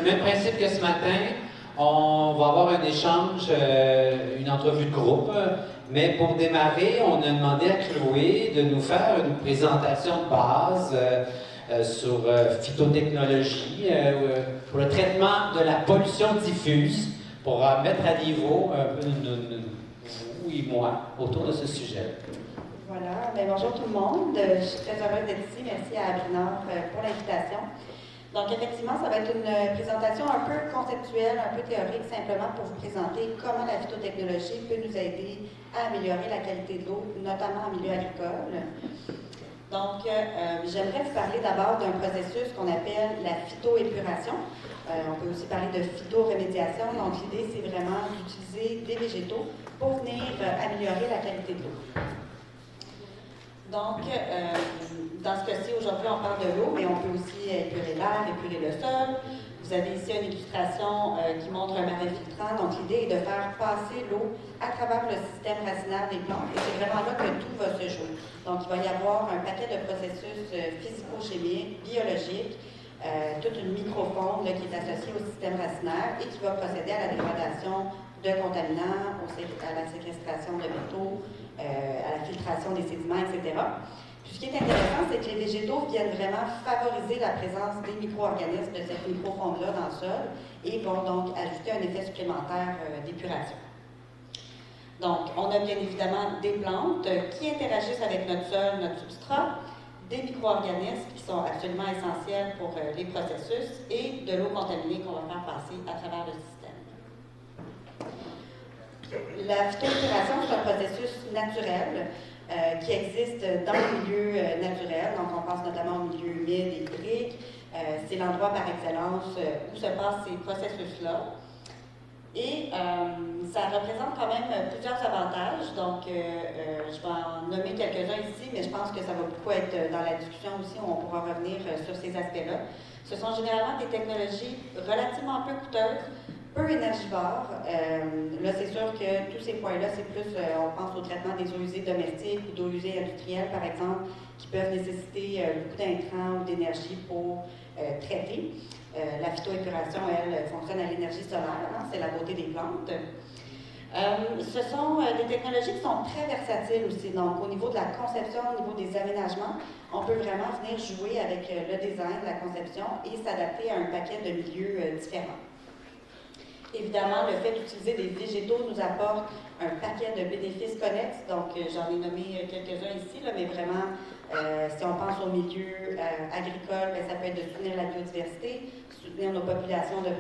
même principe que ce matin. On va avoir un échange, une entrevue de groupe. Mais pour démarrer, on a demandé à Chloé de nous faire une présentation de base sur phytotechnologie, pour le traitement de la pollution diffuse, pour mettre à niveau un peu vous et moi autour de ce sujet. Voilà, bien, bonjour tout le monde. Je suis très heureuse d'être ici. Merci à Abinor pour l'invitation. Donc, effectivement, ça va être une présentation un peu conceptuelle, un peu théorique, simplement pour vous présenter comment la phytotechnologie peut nous aider à améliorer la qualité de l'eau, notamment en milieu agricole. Donc, j'aimerais vous parler d'abord d'un processus qu'on appelle la phytoépuration. On peut aussi parler de phytoremédiation. Donc, l'idée, c'est vraiment d'utiliser des végétaux pour venir améliorer la qualité de l'eau. Donc, dans ce cas-ci, aujourd'hui, on parle de l'eau, mais on peut aussi épurer l'air, épurer le sol. Vous avez ici une illustration qui montre un marais filtrant. Donc, l'idée est de faire passer l'eau à travers le système racinaire des plantes. Et c'est vraiment là que tout va se jouer. Donc, il va y avoir un paquet de processus physico-chimiques, biologiques, toute une microfaune qui est associée au système racinaire et qui va procéder à la dégradation de contaminants, à la séquestration de métaux, à la filtration des sédiments, etc. Puis ce qui est intéressant, c'est que les végétaux viennent vraiment favoriser la présence des micro-organismes de cette microfaune-là dans le sol et vont donc ajouter un effet supplémentaire d'épuration. Donc, on a bien évidemment des plantes qui interagissent avec notre sol, notre substrat, des micro-organismes qui sont absolument essentiels pour les processus et de l'eau contaminée qu'on va faire passer à travers le système. La phytoépuration, c'est un processus naturel qui existe dans le milieu naturel. Donc, on pense notamment au milieu humide et hydrique. C'est l'endroit par excellence où se passent ces processus-là. Et ça représente quand même plusieurs avantages. Donc, je vais en nommer quelques-uns ici, mais je pense que ça va beaucoup être dans la discussion aussi, où on pourra revenir sur ces aspects-là. Ce sont généralement des technologies relativement peu coûteuses, peu énergivores. Là, c'est sûr que tous ces points-là, c'est plus, on pense au traitement des eaux usées domestiques ou d'eaux usées industrielles, par exemple, qui peuvent nécessiter beaucoup d'intrants ou d'énergie pour traiter. La phytoépuration, elle, fonctionne à l'énergie solaire, hein, c'est la beauté des plantes. Ce sont des technologies qui sont très versatiles aussi. Donc, au niveau de la conception, au niveau des aménagements, on peut vraiment venir jouer avec le design, la conception et s'adapter à un paquet de milieux différents. Évidemment, le fait d'utiliser des végétaux nous apporte un paquet de bénéfices connexes. Donc, j'en ai nommé quelques-uns ici, là, mais vraiment, si on pense au milieu agricole, bien, ça peut être de soutenir la biodiversité, soutenir nos populations de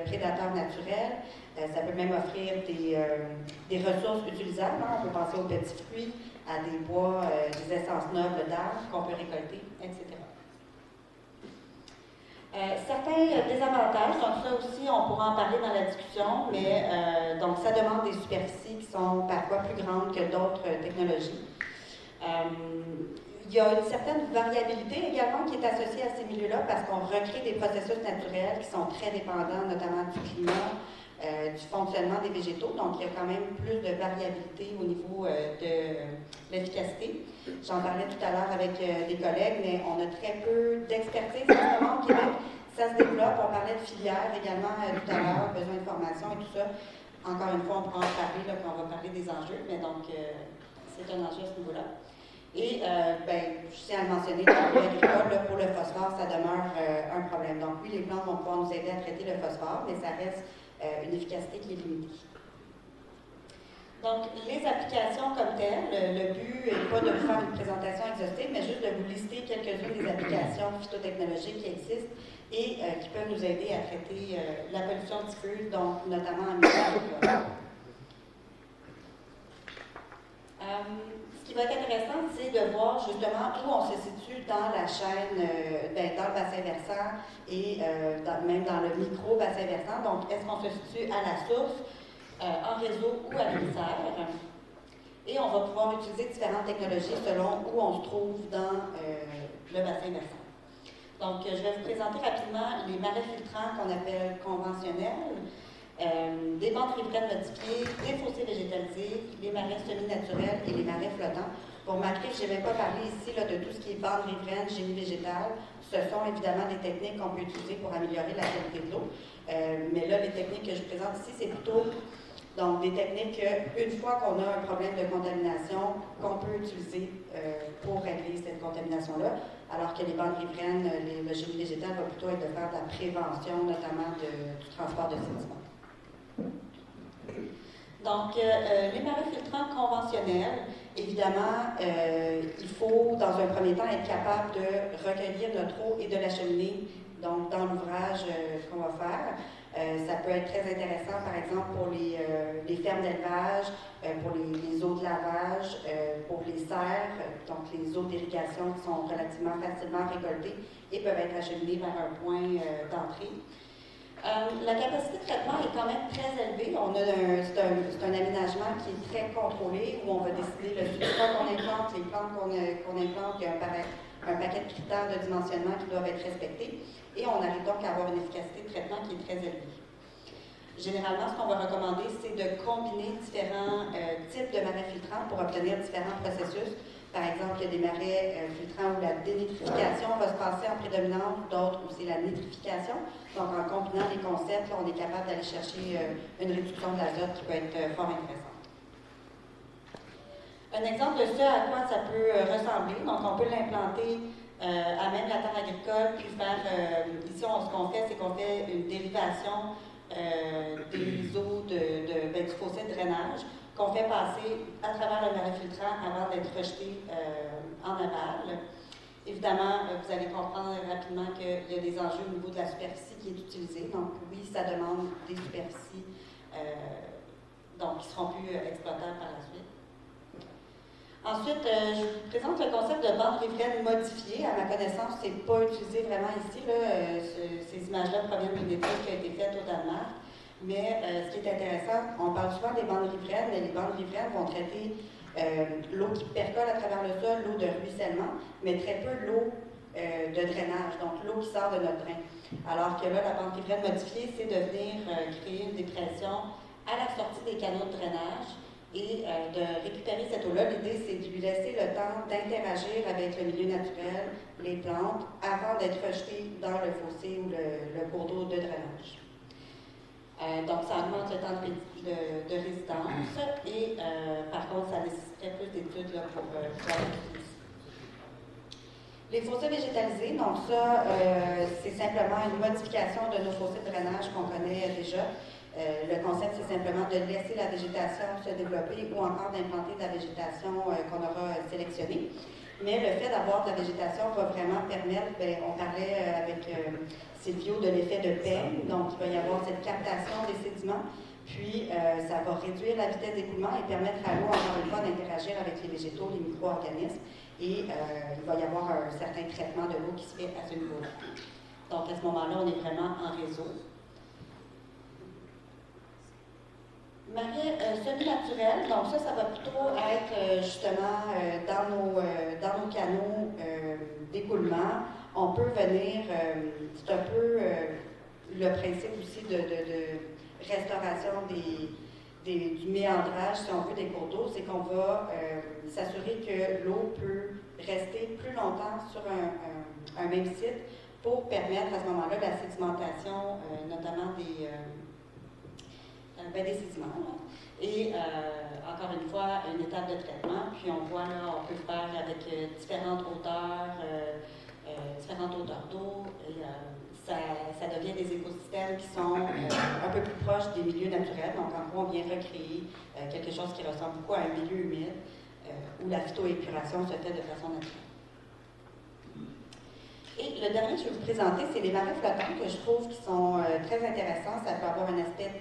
prédateurs naturels. Ça peut même offrir des ressources utilisables. Hein. On peut penser aux petits fruits, à des bois, des essences nobles d'arbres qu'on peut récolter, etc. Certains désavantages, donc ça aussi, on pourra en parler dans la discussion, mais donc ça demande des superficies qui sont parfois plus grandes que d'autres technologies. Il y a une certaine variabilité également qui est associée à ces milieux-là parce qu'on recrée des processus naturels qui sont très dépendants, notamment du climat, du fonctionnement des végétaux. Donc, il y a quand même plus de variabilité au niveau de l'efficacité. J'en parlais tout à l'heure avec des collègues, mais on a très peu d'expertise en ce moment au Québec. Ça se développe. On parlait de filières également tout à l'heure, besoin de formation et tout ça. Encore une fois, on pourra en parler là, quand on va parler des enjeux, mais donc, c'est un enjeu à ce niveau-là. Et, je tiens à le mentionner, dans le agricole, là, pour le phosphore, ça demeure un problème. Donc, oui, les plantes vont pouvoir nous aider à traiter le phosphore, mais ça reste une efficacité qui est limitée. Donc, les applications comme telles, le but n'est pas de vous faire une présentation exhaustive, mais juste de vous lister quelques-unes des applications phytotechnologiques qui existent et qui peuvent nous aider à traiter la pollution diffuse, donc notamment en milieu agricole. Ce qui va être intéressant, c'est de voir justement où on se situe dans la chaîne, dans le bassin versant et même dans le micro-bassin versant. Donc, est-ce qu'on se situe à la source, en réseau ou à l'émissaire? Et on va pouvoir utiliser différentes technologies selon où on se trouve dans le bassin versant. Donc, je vais vous présenter rapidement les marais filtrants qu'on appelle conventionnels. des bandes riveraines modifiées, des fossés végétalisés, les marais semi-naturels et les marais flottants. Pour Macrif, je n'ai même pas parlé ici là, de tout ce qui est bandes riveraines, génie végétal. Ce sont évidemment des techniques qu'on peut utiliser pour améliorer la qualité de l'eau. Mais là, les techniques que je vous présente ici, c'est plutôt donc, des techniques une fois qu'on a un problème de contamination, qu'on peut utiliser pour régler cette contamination-là, alors que les bandes riveraines, le génie végétal va plutôt être de faire de la prévention, notamment du transport de sédiments. Donc, les marais filtrants conventionnels, évidemment, il faut, dans un premier temps, être capable de recueillir notre eau et de l'acheminer donc, dans l'ouvrage qu'on va faire. Ça peut être très intéressant, par exemple, pour les fermes d'élevage, pour les eaux de lavage, pour les serres, donc les eaux d'irrigation qui sont relativement facilement récoltées et peuvent être acheminées vers un point d'entrée. La capacité de traitement est quand même très élevée. C'est un aménagement qui est très contrôlé, où on va décider le substrat qu'on implante, les plantes qu'on implante, il y a un paquet de critères de dimensionnement qui doivent être respectés. Et on arrive donc à avoir une efficacité de traitement qui est très élevée. Généralement, ce qu'on va recommander, c'est de combiner différents types de marais filtrants pour obtenir différents processus. Par exemple, il y a des marais filtrants où la dénitrification va se passer en prédominante, d'autres où c'est la nitrification. Donc, en combinant les concepts, là, on est capable d'aller chercher une réduction de l'azote qui peut être fort intéressante. Un exemple de ce à quoi ça peut ressembler, donc on peut l'implanter à même la terre agricole, puis faire, ici ce qu'on fait, c'est qu'on fait une dérivation des eaux du fossé de drainage, qu'on fait passer à travers le marais filtrant avant d'être rejeté en aval. Évidemment, vous allez comprendre rapidement qu'il y a des enjeux au niveau de la superficie qui est utilisée. Donc oui, ça demande des superficies donc, qui seront plus exploitables par la suite. Ensuite, je vous présente le concept de bande riveraine modifiée. À ma connaissance, ce n'est pas utilisé vraiment ici. Ces images-là proviennent d'une étude qui a été faite au Danemark. Mais ce qui est intéressant, on parle souvent des bandes riveraines, mais les bandes riveraines vont traiter l'eau qui percole à travers le sol, l'eau de ruissellement, mais très peu l'eau de drainage, donc l'eau qui sort de notre drain. Alors que là, la bande riveraine modifiée, c'est de venir créer une dépression à la sortie des canaux de drainage et de récupérer cette eau-là. L'idée, c'est de lui laisser le temps d'interagir avec le milieu naturel, les plantes, avant d'être rejeté dans le fossé ou le cours d'eau de drainage. Donc, ça augmente le temps de résidence et, par contre, ça nécessiterait plus d'études pour pouvoir l'utiliser. Les fossés végétalisés, donc ça, c'est simplement une modification de nos fossés de drainage qu'on connaît déjà. Le concept, c'est simplement de laisser la végétation se développer ou encore d'implanter de la végétation qu'on aura sélectionnée. Mais le fait d'avoir de la végétation va vraiment permettre, on parlait avec Silvio de l'effet de peigne, donc il va y avoir cette captation des sédiments, puis ça va réduire la vitesse d'écoulement et permettre à l'eau, encore une fois, d'interagir avec les végétaux, les micro-organismes, et il va y avoir un certain traitement de l'eau qui se fait à ce niveau-là. Donc à ce moment-là, on est vraiment en réseau. Marais semi-naturels, donc ça va plutôt être justement dans nos canaux d'écoulement. On peut venir, c'est un peu le principe aussi de restauration du méandrage, si on veut, des cours d'eau, c'est qu'on va s'assurer que l'eau peut rester plus longtemps sur un même site pour permettre à ce moment-là la sédimentation, notamment des sédiments. Là. Et encore une fois, une étape de traitement. Puis on voit là, on peut le faire avec différentes hauteurs d'eau. Et ça devient des écosystèmes qui sont un peu plus proches des milieux naturels. Donc en gros, on vient recréer quelque chose qui ressemble beaucoup à un milieu humide où la phytoépuration se fait de façon naturelle. Et le dernier que je vais vous présenter, c'est les marais flottants que je trouve qui sont très intéressants. Ça peut avoir un aspect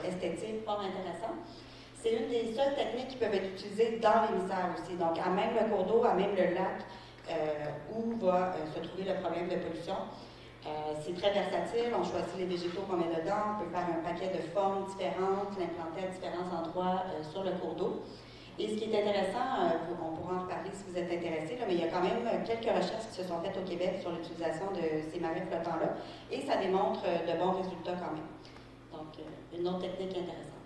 esthétique fort intéressant. C'est une des seules techniques qui peuvent être utilisées dans l'émissaire aussi. Donc, à même le cours d'eau, à même le lac où va se trouver le problème de pollution. C'est très versatile. On choisit les végétaux qu'on met dedans. On peut faire un paquet de formes différentes, l'implanter à différents endroits sur le cours d'eau. Et ce qui est intéressant, on pourra en reparler si vous êtes intéressé, mais il y a quand même quelques recherches qui se sont faites au Québec sur l'utilisation de ces marais flottants-là, et ça démontre de bons résultats quand même. Donc, une autre technique intéressante.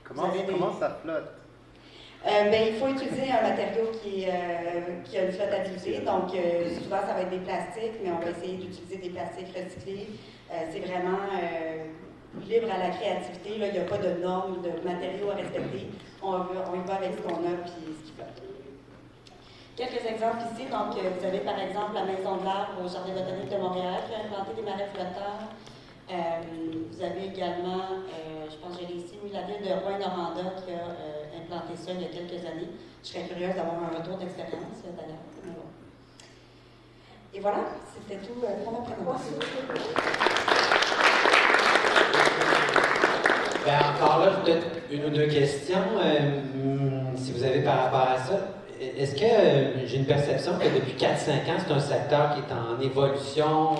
Comment ça flotte? Il faut utiliser un matériau qui a une flottabilité. Donc, souvent, ça va être des plastiques, mais on va essayer d'utiliser des plastiques recyclés. C'est vraiment libre à la créativité. Là, il n'y a pas de normes, de matériaux à respecter. On y va avec ce qu'on a puis ce qui flotte. Quelques exemples ici. Donc, vous avez par exemple la Maison de l'Arbre au Jardin botanique de Montréal qui a implanté des marais flottants. Vous avez également, je pense que j'ai ici, oui, la ville de Rouyn-Noranda qui a implanté ça il y a quelques années. Je serais curieuse d'avoir un retour d'expérience d'ailleurs. Bon. Et voilà, c'était tout pour ma présentation. Ben, encore là, peut-être une ou deux questions, si vous avez par rapport à ça. Est-ce que j'ai une perception que depuis 4-5 ans, c'est un secteur qui est en évolution?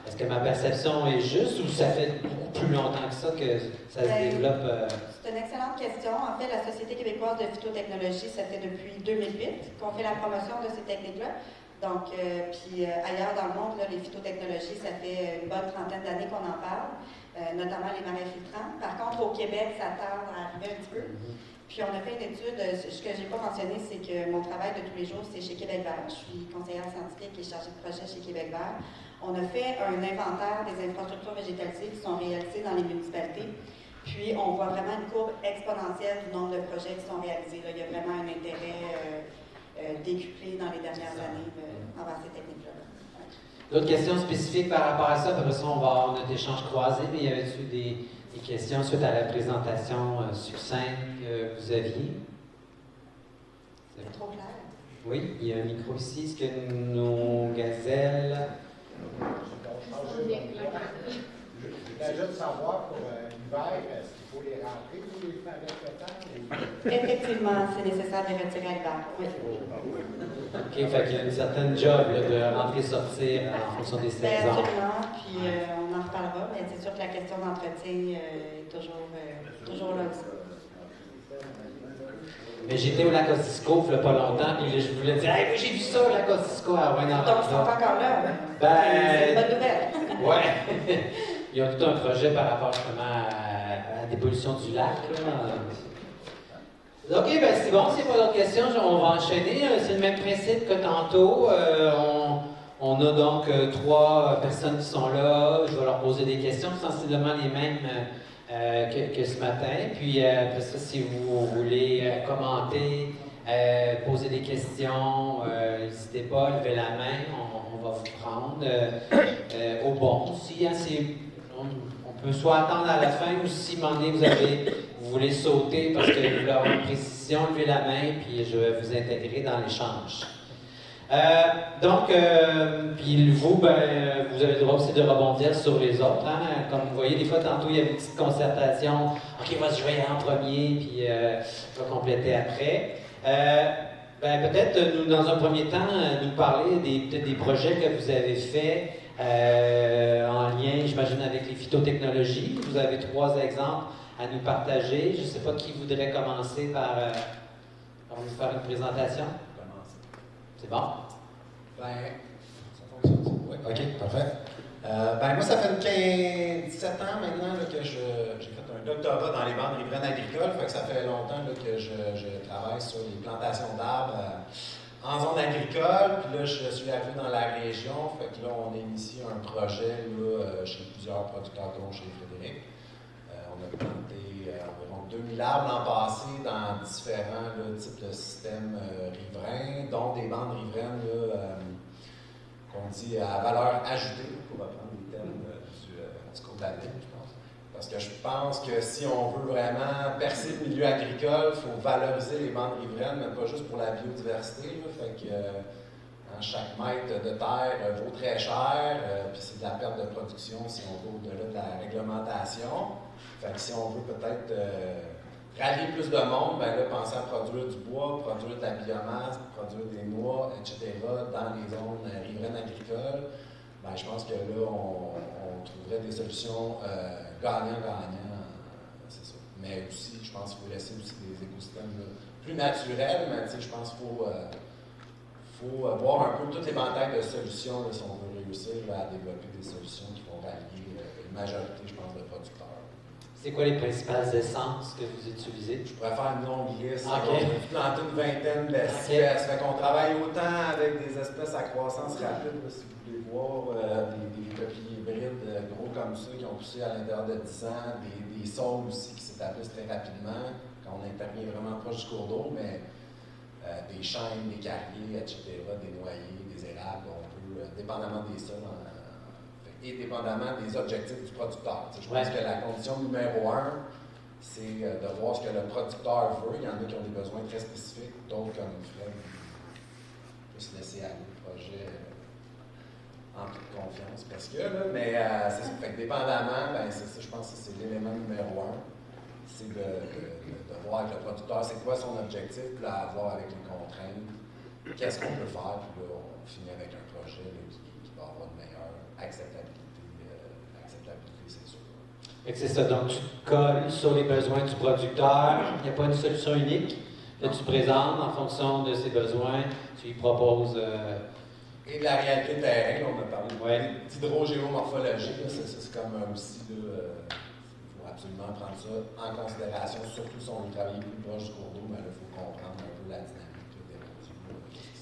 Est-ce que ma perception est juste ou ça fait beaucoup plus longtemps que ça se développe? C'est une excellente question. En fait, la Société québécoise de phytotechnologie, ça fait depuis 2008 qu'on fait la promotion de ces techniques-là. Donc, puis ailleurs dans le monde, là, les phytotechnologies, ça fait une bonne trentaine d'années qu'on en parle, notamment les marais filtrants. Par contre, au Québec, ça tarde à arriver un petit peu. Puis on a fait une étude, ce que je n'ai pas mentionné, c'est que mon travail de tous les jours, c'est chez Québec Vert. Je suis conseillère scientifique et chargée de projet chez Québec Vert. On a fait un inventaire des infrastructures végétalisées qui sont réalisées dans les municipalités. Puis on voit vraiment une courbe exponentielle du nombre de projets qui sont réalisés. Là, il y a vraiment un intérêt décuplé dans les dernières années envers ces techniques-là. D'autres questions spécifiques par rapport à ça? Après ça, on va avoir notre échange croisé, mais y avait-tu des questions suite à la présentation succincte que vous aviez? C'est trop clair. Oui, il y a un micro ici. Est-ce que nos gazelles... Je voulais juste savoir pour l'hiver, est-ce qu'il faut les rentrer ou les faire avec le temps? Effectivement, c'est nécessaire de les retirer à l'hiver. Oui. OK, fait qu'il y a une certaine job là, de rentrer-sortir en fonction des saisons. Absolument, puis on en reparlera, mais c'est sûr que la question d'entretien est toujours là aussi. Mais j'étais au lac Ossisco il n'y a pas longtemps, puis je voulais dire, hey, oui, j'ai vu ça au lac Ossisco à Rouyn-Noranda. Donc, ils sont encore là. Ben, c'est une bonne nouvelle. Ouais. Il y a tout un projet par rapport justement à la dépollution du lac. OK, ben c'est bon, s'il n'y a pas d'autres questions, on va enchaîner. C'est le même principe que tantôt. On a donc 3 personnes qui sont là. Je vais leur poser des questions, sensiblement les mêmes que ce matin. Puis après ça, si vous voulez commenter, poser des questions, n'hésitez pas, levez la main, on va vous prendre au bon aussi. Hein, on peut soit attendre à la fin ou si, à un moment donné, vous voulez sauter parce que vous voulez avoir une précision, levez la main, puis je vais vous intégrer dans l'échange. Puis vous, vous avez le droit aussi de rebondir sur les autres. Hein? Comme vous voyez, des fois, tantôt, il y a une petite concertation. OK, moi, je vais y aller en premier, puis je vais compléter après. Peut-être, dans un premier temps, nous parler peut-être des projets que vous avez faits en lien, j'imagine, avec les phytotechnologies. Vous avez 3 exemples à nous partager. Je ne sais pas qui voudrait commencer par nous faire une présentation. C'est bon? Ben, ça fonctionne, ça? Oui, OK, parfait. Moi, ça fait 17 ans maintenant là, que j'ai fait un doctorat dans les bandes riveraines agricoles. Fait que ça fait longtemps là, que je travaille sur les plantations d'arbres en zone agricole. Puis là, je suis arrivé dans la région. Fait que là, on a initié un projet là, chez plusieurs producteurs, dont chez Frédéric. On a planté environ 2000 arbres l'an passé dans différents là, types de systèmes riverains, dont des bandes riveraines qu'on dit à valeur ajoutée, pour reprendre les termes du cours d'avenir, je pense. Parce que je pense que si on veut vraiment percer le milieu agricole, il faut valoriser les bandes riveraines, mais pas juste pour la biodiversité. Là, fait que chaque mètre de terre vaut très cher, puis c'est de la perte de production si on va au-delà de la réglementation. Fait que si on veut peut-être rallier plus de monde, ben là, penser à produire du bois, produire de la biomasse, produire des noix, etc. dans les zones riveraines agricoles, ben, je pense que là, on trouverait des solutions gagnant-gagnant, c'est ça. Mais aussi, je pense qu'il faut laisser aussi des écosystèmes là, plus naturels, mais je pense qu'il faut voir un peu tout l'éventail de solutions là, si on veut réussir là, à développer des solutions qui vont rallier une majorité, je pense, de producteurs. C'est quoi les principales essences que vous utilisez? Je pourrais faire une longue liste. Ok. On a planté une vingtaine d'espèces. Fait qu'on travaille autant avec des espèces à croissance rapide, là, si vous voulez voir, des peupliers hybrides gros comme ça qui ont poussé à l'intérieur de 10 ans, des saules aussi qui s'établissent très rapidement quand on intervient vraiment proche du cours d'eau, mais des chênes, des carriers, etc., des noyers, des érables, on peut, dépendamment des sols, et dépendamment des objectifs du producteur. Je pense que la condition numéro 1, c'est de voir ce que le producteur veut. Il y en a qui ont des besoins très spécifiques, d'autres comme Fred, peut se laisser aller le projet en toute confiance. Parce que, là, mais c'est ça. Fait que dépendamment, ben, c'est ça, je pense que c'est l'élément numéro 1. C'est de voir avec le producteur c'est quoi son objectif, puis là, à voir avec les contraintes, qu'est-ce qu'on peut faire, puis là, on finit avec un projet là, qui va avoir une meilleure acceptabilité, c'est sûr. C'est ça, donc tu te colles sur les besoins du producteur, il n'y a pas une solution unique que tu présentes en fonction de ses besoins, tu lui proposes... Et de la réalité terrain, on a parlé d'hydrogéomorphologie, c'est comme aussi, il faut absolument prendre ça en considération, surtout si on veut travailler plus proche du cours d'eau, mais là, il faut comprendre un peu la dynamique d'érosion.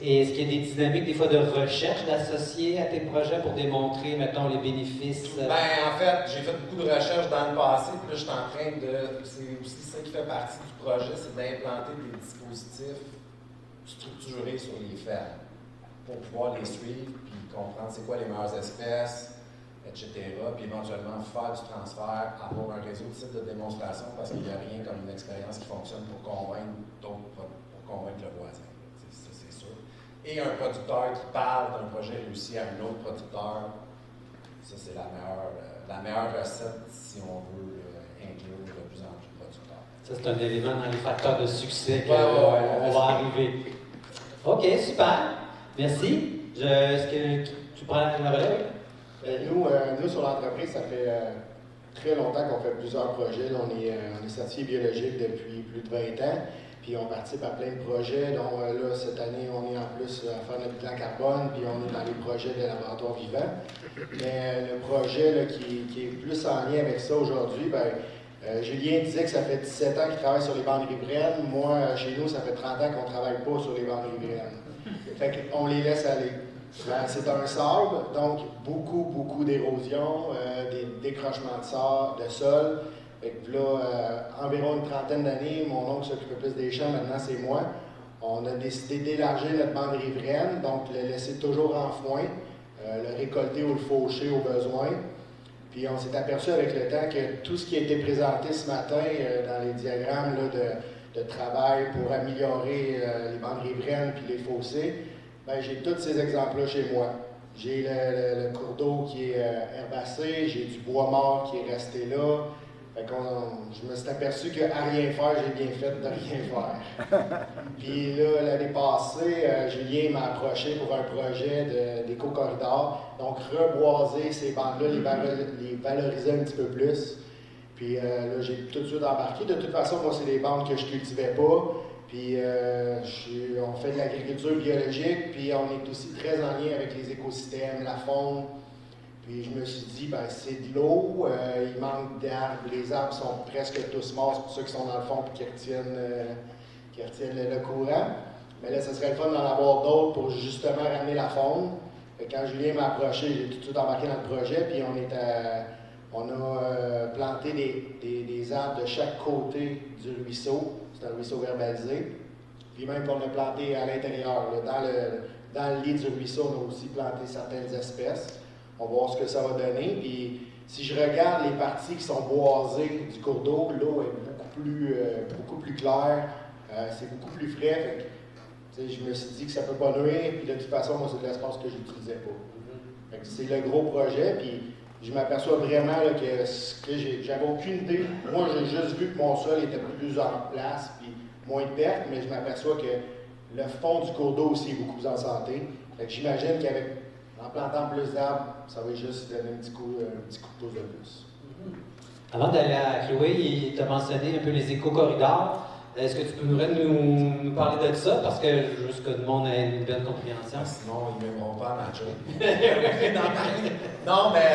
Et est-ce qu'il y a des dynamiques, des fois, de recherche associées à tes projets pour démontrer, mettons, les bénéfices? Ben, en fait, j'ai fait beaucoup de recherches dans le passé, puis là, je suis en train de... C'est aussi ça qui fait partie du projet, c'est d'implanter des dispositifs structurés sur les fermes pour pouvoir les suivre, puis comprendre c'est quoi les meilleures espèces, etc., puis éventuellement faire du transfert, avoir un réseau de sites de démonstration, parce qu'il n'y a rien comme une expérience qui fonctionne pour convaincre d'autres, pour convaincre le voisin. Ça, c'est sûr. Et un producteur qui parle d'un projet réussi à un autre producteur, ça, c'est la meilleure recette si on veut inclure de plus en plus de producteurs. Ça, c'est un élément dans les facteurs de succès on va arriver. OK, super. Merci. Est-ce que tu prends la relève? Nous, sur l'entreprise, ça fait très longtemps qu'on fait plusieurs projets. Là, on est certifié biologique depuis plus de 20 ans. Puis on participe à plein de projets. Donc là, cette année, on est en plus à faire notre bilan carbone, puis on est dans les projets des laboratoires vivants. Mais le projet là, qui est plus en lien avec ça aujourd'hui, Julien disait que ça fait 17 ans qu'il travaille sur les bandes riveraines. Moi, chez nous, ça fait 30 ans qu'on ne travaille pas sur les bandes riveraines. Fait qu'on les laisse aller. C'est un sable, donc beaucoup d'érosion, des décrochements de sol. Fait que là, environ une trentaine d'années, mon oncle s'occupait plus des champs, maintenant c'est moi. On a décidé d'élargir notre bande riveraine, donc le laisser toujours en foin, le récolter ou le faucher au besoin. Puis on s'est aperçu avec le temps que tout ce qui a été présenté ce matin dans les diagrammes là, de travail pour améliorer les bandes riveraines puis les fossés, j'ai tous ces exemples-là chez moi. J'ai le cours d'eau qui est herbacé, j'ai du bois mort qui est resté là. Je me suis aperçu qu'à rien faire, j'ai bien fait de rien faire. Puis là, l'année passée, Julien m'a approché pour un projet d'éco-corridor. Donc, reboiser ces bandes-là, les valoriser un petit peu plus. Puis là, j'ai tout de suite embarqué. De toute façon, moi, c'est des bandes que je ne cultivais pas. Puis on fait de l'agriculture biologique, puis on est aussi très en lien avec les écosystèmes, la faune. Puis je me suis dit, c'est de l'eau, il manque d'arbres, les arbres sont presque tous morts, c'est pour ceux qui sont dans le fond et qui retiennent le courant. Mais là, ce serait le fun d'en avoir d'autres pour justement ramener la faune. Quand Julien m'a approché, j'ai tout de suite embarqué dans le projet, puis on a planté des arbres de chaque côté du ruisseau. C'est un ruisseau verbalisé. Puis même qu'on a planté à l'intérieur, dans le lit du ruisseau, on a aussi planté certaines espèces. On va voir ce que ça va donner. Puis si je regarde les parties qui sont boisées du cours d'eau, l'eau est beaucoup plus claire, c'est beaucoup plus frais. Fait que, je me suis dit que ça ne peut pas nuire. Puis de toute façon, moi, c'est de l'espace que je n'utilisais pas. Fait que c'est le gros projet. Puis je m'aperçois vraiment là, que j'avais aucune idée. Moi, j'ai juste vu que mon sol était plus en place, puis moins de pertes, mais je m'aperçois que le fond du cours d'eau aussi est beaucoup plus en santé. Fait que j'imagine qu'en plantant plus d'arbres, ça va juste donner un petit coup de pouce de plus. Avant d'aller à Chloé, tu as mentionné un peu les éco-corridors. Est-ce que tu pourrais nous parler de ça? Parce que juste que le monde ait une bonne compréhension. Sinon, ils ne m'aimeront pas à ma job. Non, mais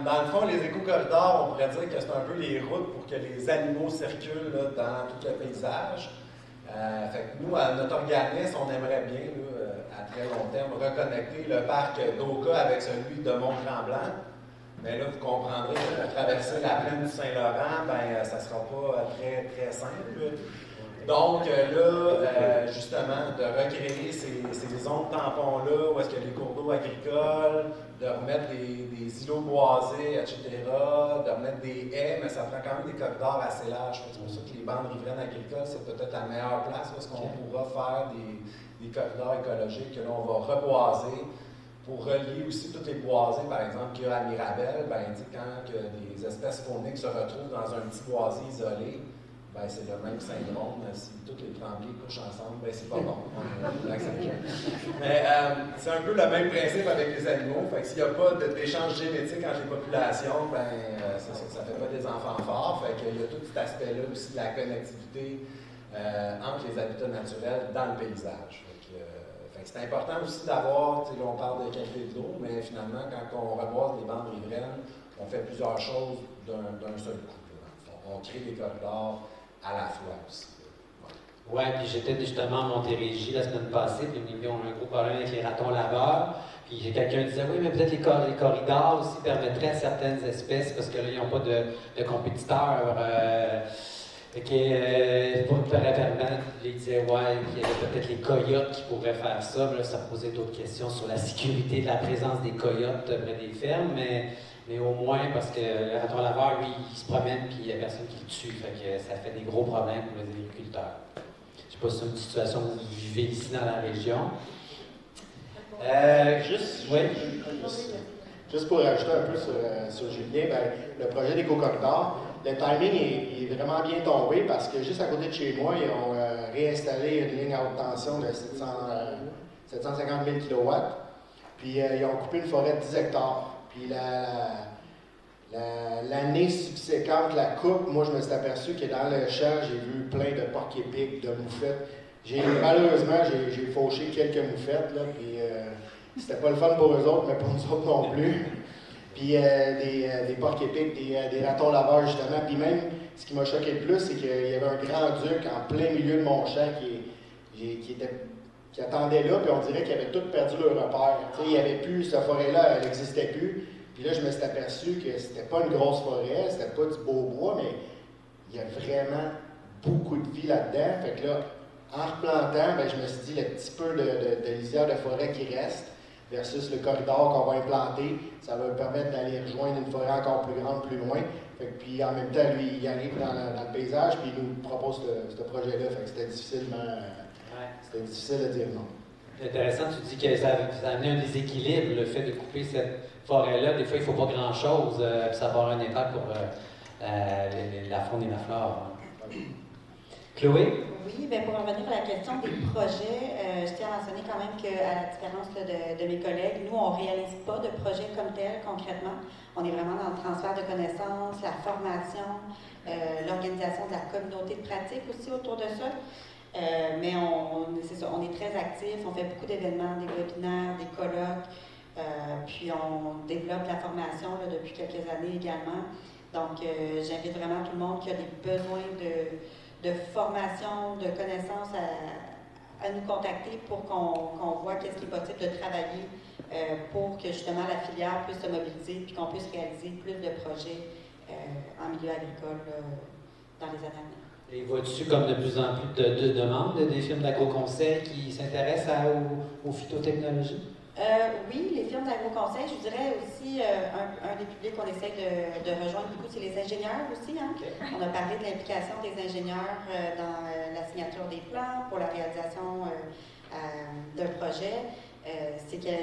dans le fond, les éco-corridors, on pourrait dire que c'est un peu les routes pour que les animaux circulent là, dans tout le paysage. Fait que nous, à notre organisme, on aimerait bien, là, à très long terme, reconnecter le parc d'Oka avec celui de Mont-Tremblant. Mais là, vous comprendrez que pour traverser la plaine du Saint-Laurent, ben, ça ne sera pas très, très simple. Donc là, justement, de recréer ces zones tampons-là, où est-ce qu'il y a les cours d'eau agricoles, de remettre des îlots boisés, etc., de remettre des haies, mais ça prend quand même des corridors assez larges. C'est pour ça que les bandes riveraines agricoles, c'est peut-être la meilleure place où est-ce qu'on pourra faire des corridors écologiques que l'on va reboiser pour relier aussi toutes les boisés, par exemple, qu'il y a à Mirabel. Ben, quand que des espèces fauniques se retrouvent dans un petit boisé isolé, ben, c'est le même syndrome. Si toutes les tremblés couchent ensemble, ben, c'est pas bon. Mais c'est un peu le même principe avec les animaux. Fait que s'il n'y a pas d'échange génétique entre les populations, ben, ça ne fait pas des enfants forts. Fait qu'il y a tout cet aspect-là aussi de la connectivité entre les habitats naturels dans le paysage. C'est important aussi d'avoir, là, on parle de qualité de l'eau, mais finalement, quand on reboise les bandes riveraines, on fait plusieurs choses d'un seul coup. On crée des corridors à la fois aussi. Oui, puis j'étais justement à Montérégie la semaine passée, puis ils ont un gros problème avec les ratons laveurs. Puis quelqu'un disait, oui, mais peut-être les corridors aussi permettraient à certaines espèces, parce que là, ils n'ont pas de compétiteurs. Pour permettre, il disait, ouais, qu'il y avait peut-être les coyotes qui pourraient faire ça. Mais là, ça posait d'autres questions sur la sécurité de la présence des coyotes près des fermes, mais au moins parce que le raton laveur, lui, il se promène puis il n'y a personne qui le tue. Fait que ça fait des gros problèmes pour les agriculteurs. Je ne sais pas si c'est une situation que vous vivez ici dans la région. Juste pour rajouter un peu sur Julien, ben, le projet d'éco-corridor, le timing est vraiment bien tombé parce que juste à côté de chez moi, ils ont réinstallé une ligne à haute tension de 750 000 kW. Puis ils ont coupé une forêt de 10 hectares. Puis l'année subséquente, la coupe, moi je me suis aperçu que dans le champ, j'ai vu plein de porcs-épics, de moufettes. Malheureusement, j'ai fauché quelques moufettes, là, puis c'était pas le fun pour eux autres, mais pour nous autres non plus. Puis des porcs-épics, des ratons laveurs, justement. Puis même, ce qui m'a choqué le plus, c'est qu'il y avait un grand-duc en plein milieu de mon champ qui attendait là, puis on dirait qu'ils avaient tous perdu leur repère. Il n'y avait plus, cette forêt-là, elle n'existait plus. Puis là, je me suis aperçu que c'était pas une grosse forêt, c'était pas du beau bois, mais il y a vraiment beaucoup de vie là-dedans. Fait que là, en replantant, ben, je me suis dit, le petit peu de lisière de forêt qui reste, versus le corridor qu'on va implanter, ça va me permettre d'aller rejoindre une forêt encore plus grande, plus loin. Fait que, puis en même temps, lui, il arrive dans le paysage, puis il nous propose ce projet-là. Fait que c'était difficile de dire non. C'est intéressant, tu dis que ça a amené un déséquilibre, le fait de couper cette forêt-là. Des fois, il ne faut pas grand-chose, puis ça va avoir un impact pour la faune et la flore. Chloé? Oui, bien pour revenir à la question des projets, je tiens à mentionner quand même qu'à la différence de mes collègues, nous, on ne réalise pas de projet comme tel concrètement. On est vraiment dans le transfert de connaissances, la formation, l'organisation de la communauté de pratique aussi autour de ça. Mais c'est ça, on est très actifs, on fait beaucoup d'événements, des webinaires, des colloques, puis on développe la formation là, depuis quelques années également. Donc, j'invite vraiment tout le monde qui a des besoins de formation, de connaissances à nous contacter pour qu'on voit qu'est-ce qui est possible de travailler pour que justement la filière puisse se mobiliser puis qu'on puisse réaliser plus de projets en milieu agricole dans les années à venir. Et vois-tu comme de plus en plus de demandes des firmes d'agro-conseil qui s'intéressent aux phytotechnologies? Oui, les firmes d'agro-conseil, je dirais aussi, un des publics qu'on essaie de rejoindre beaucoup, c'est les ingénieurs aussi. Hein? Okay. On a parlé de l'implication des ingénieurs dans la signature des plans pour la réalisation d'un projet. C'est que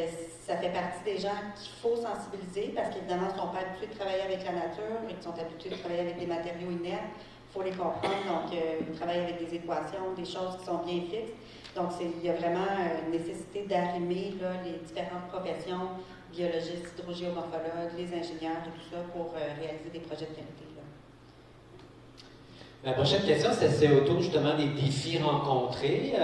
ça fait partie des gens qu'il faut sensibiliser parce qu'évidemment, ils ne sont pas habitués de travailler avec la nature et qu'ils sont habitués de travailler avec des matériaux inertes. Il faut les comprendre, donc ils travaillent avec des équations, des choses qui sont bien fixes. Donc, il y a vraiment une nécessité d'arrimer les différentes professions, biologistes, hydrogéomorphologues, les ingénieurs et tout ça pour réaliser des projets de qualité. Là. Ma prochaine question, c'est autour justement des défis rencontrés.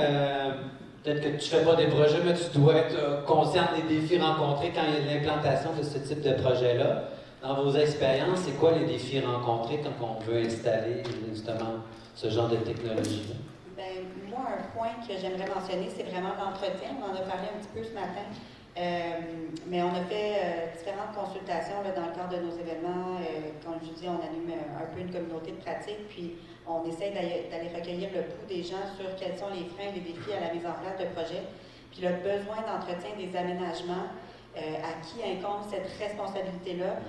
Peut-être que tu ne fais pas des projets, mais tu dois être conscient des défis rencontrés quand il y a de l'implantation de ce type de projet-là. Dans vos expériences, c'est quoi les défis rencontrés quand on veut installer justement ce genre de technologie-là? Bien, moi, un point que j'aimerais mentionner, c'est vraiment l'entretien. On en a parlé un petit peu ce matin. Mais on a fait différentes consultations là, dans le cadre de nos événements. Comme je vous dis, on anime un peu une communauté de pratique, puis on essaie d'aller recueillir le pouls des gens sur quels sont les freins et les défis à la mise en place de projets, puis le besoin d'entretien des aménagements, à qui incombe cette responsabilité-là.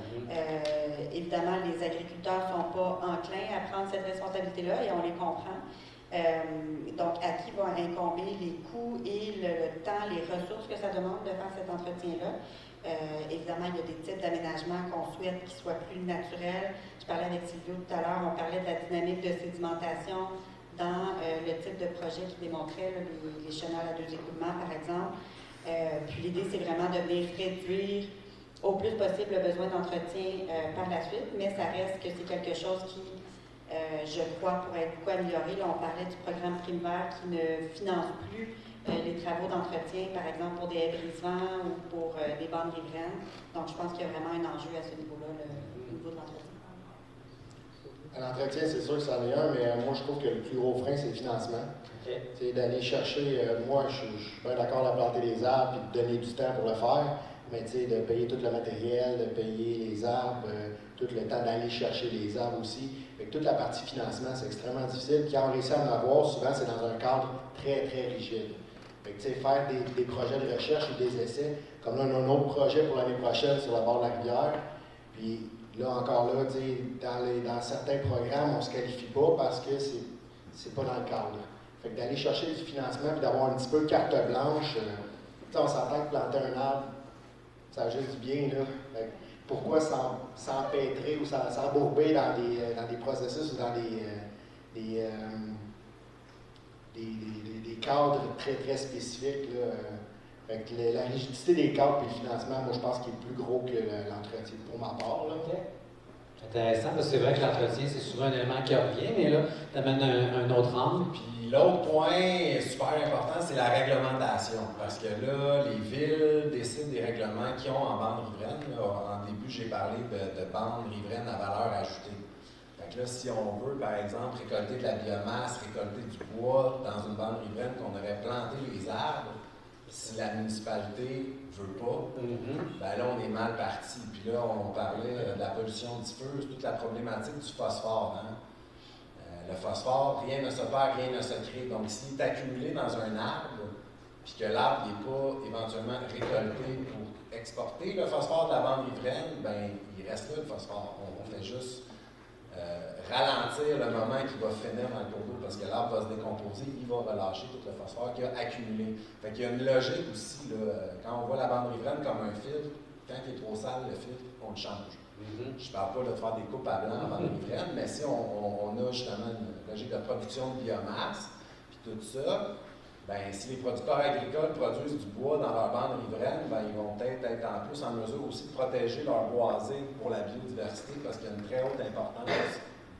Évidemment, les agriculteurs ne sont pas enclins à prendre cette responsabilité-là et on les comprend. Donc, à qui vont incomber les coûts et le temps, les ressources que ça demande de faire cet entretien-là. Évidemment, il y a des types d'aménagements qu'on souhaite qu'ils soient plus naturels. Je parlais avec Sylvio tout à l'heure, on parlait de la dynamique de sédimentation dans le type de projet qui démontrait là, les chenals à 2 écoulements, par exemple. Puis l'idée, c'est vraiment de venir réduire au plus possible le besoin d'entretien par la suite, mais ça reste que c'est quelque chose qui je crois, pour être beaucoup amélioré. Là, on parlait du programme Primevert qui ne finance plus les travaux d'entretien, par exemple pour des haies brise-vents ou pour des bandes riveraines. Donc, je pense qu'il y a vraiment un enjeu à ce niveau-là, au niveau de l'entretien. À l'entretien, c'est sûr que c'en est un, mais moi, je trouve que le plus gros frein, c'est le financement. C'est d'aller chercher, moi, je suis bien d'accord de planter des arbres et de donner du temps pour le faire, mais de payer tout le matériel, de payer les arbres, tout le temps d'aller chercher les arbres aussi. Fait que toute la partie financement, c'est extrêmement difficile. Puis quand on réussit à en avoir, souvent, c'est dans un cadre très, très rigide. Fait que, faire des projets de recherche ou des essais, comme là, on a un autre projet pour l'année prochaine sur le bord de la rivière. Puis là, encore là, dans certains programmes, on ne se qualifie pas parce que c'est pas dans le cadre. Fait que d'aller chercher du financement et d'avoir un petit peu carte blanche, on s'entend que planter un arbre, ça a juste du bien, là. Fait que pourquoi s'empêtrer ou s'embourber dans des processus ou dans des cadres très, très spécifiques, là. Fait que la rigidité des cadres et le financement, moi, je pense qu'il est plus gros que l'entretien, pour ma part, là. C'est intéressant, parce que c'est vrai que l'entretien, c'est souvent un élément qui revient, mais là, tu amènes un autre angle. Puis l'autre point super important, c'est la réglementation. Parce que là, les villes décident des règlements qu'ils ont en bande riveraine. Là, en début, j'ai parlé de bandes riveraines à valeur ajoutée. Fait que là, si on veut, par exemple, récolter de la biomasse, récolter du bois dans une bande riveraine qu'on aurait planté les arbres, si la municipalité ne veut pas, ben là, on est mal parti. Puis là, on parlait de la pollution diffuse, toute la problématique du phosphore. Hein? Le phosphore, rien ne se perd, rien ne se crée. Donc, s'il est accumulé dans un arbre, puis que l'arbre n'est pas éventuellement récolté pour exporter le phosphore de la bande riveraine, ben il reste là le phosphore. On fait juste ralentir le moment qu'il va finir dans le cours d'eau parce que l'arbre va se décomposer, il va relâcher tout le phosphore qu'il a accumulé. Fait qu'il y a une logique aussi, là, quand on voit la bande riveraine comme un filtre, quand il est trop sale, le filtre, on le change. Je ne parle pas de faire des coupes à blanc en bande riveraine, mais si on a justement une logique de production de biomasse, puis tout ça, ben, si les producteurs agricoles produisent du bois dans leur bande riveraine, ben, ils vont peut-être être en plus en mesure aussi de protéger leur boisé pour la biodiversité parce qu'il y a une très haute importance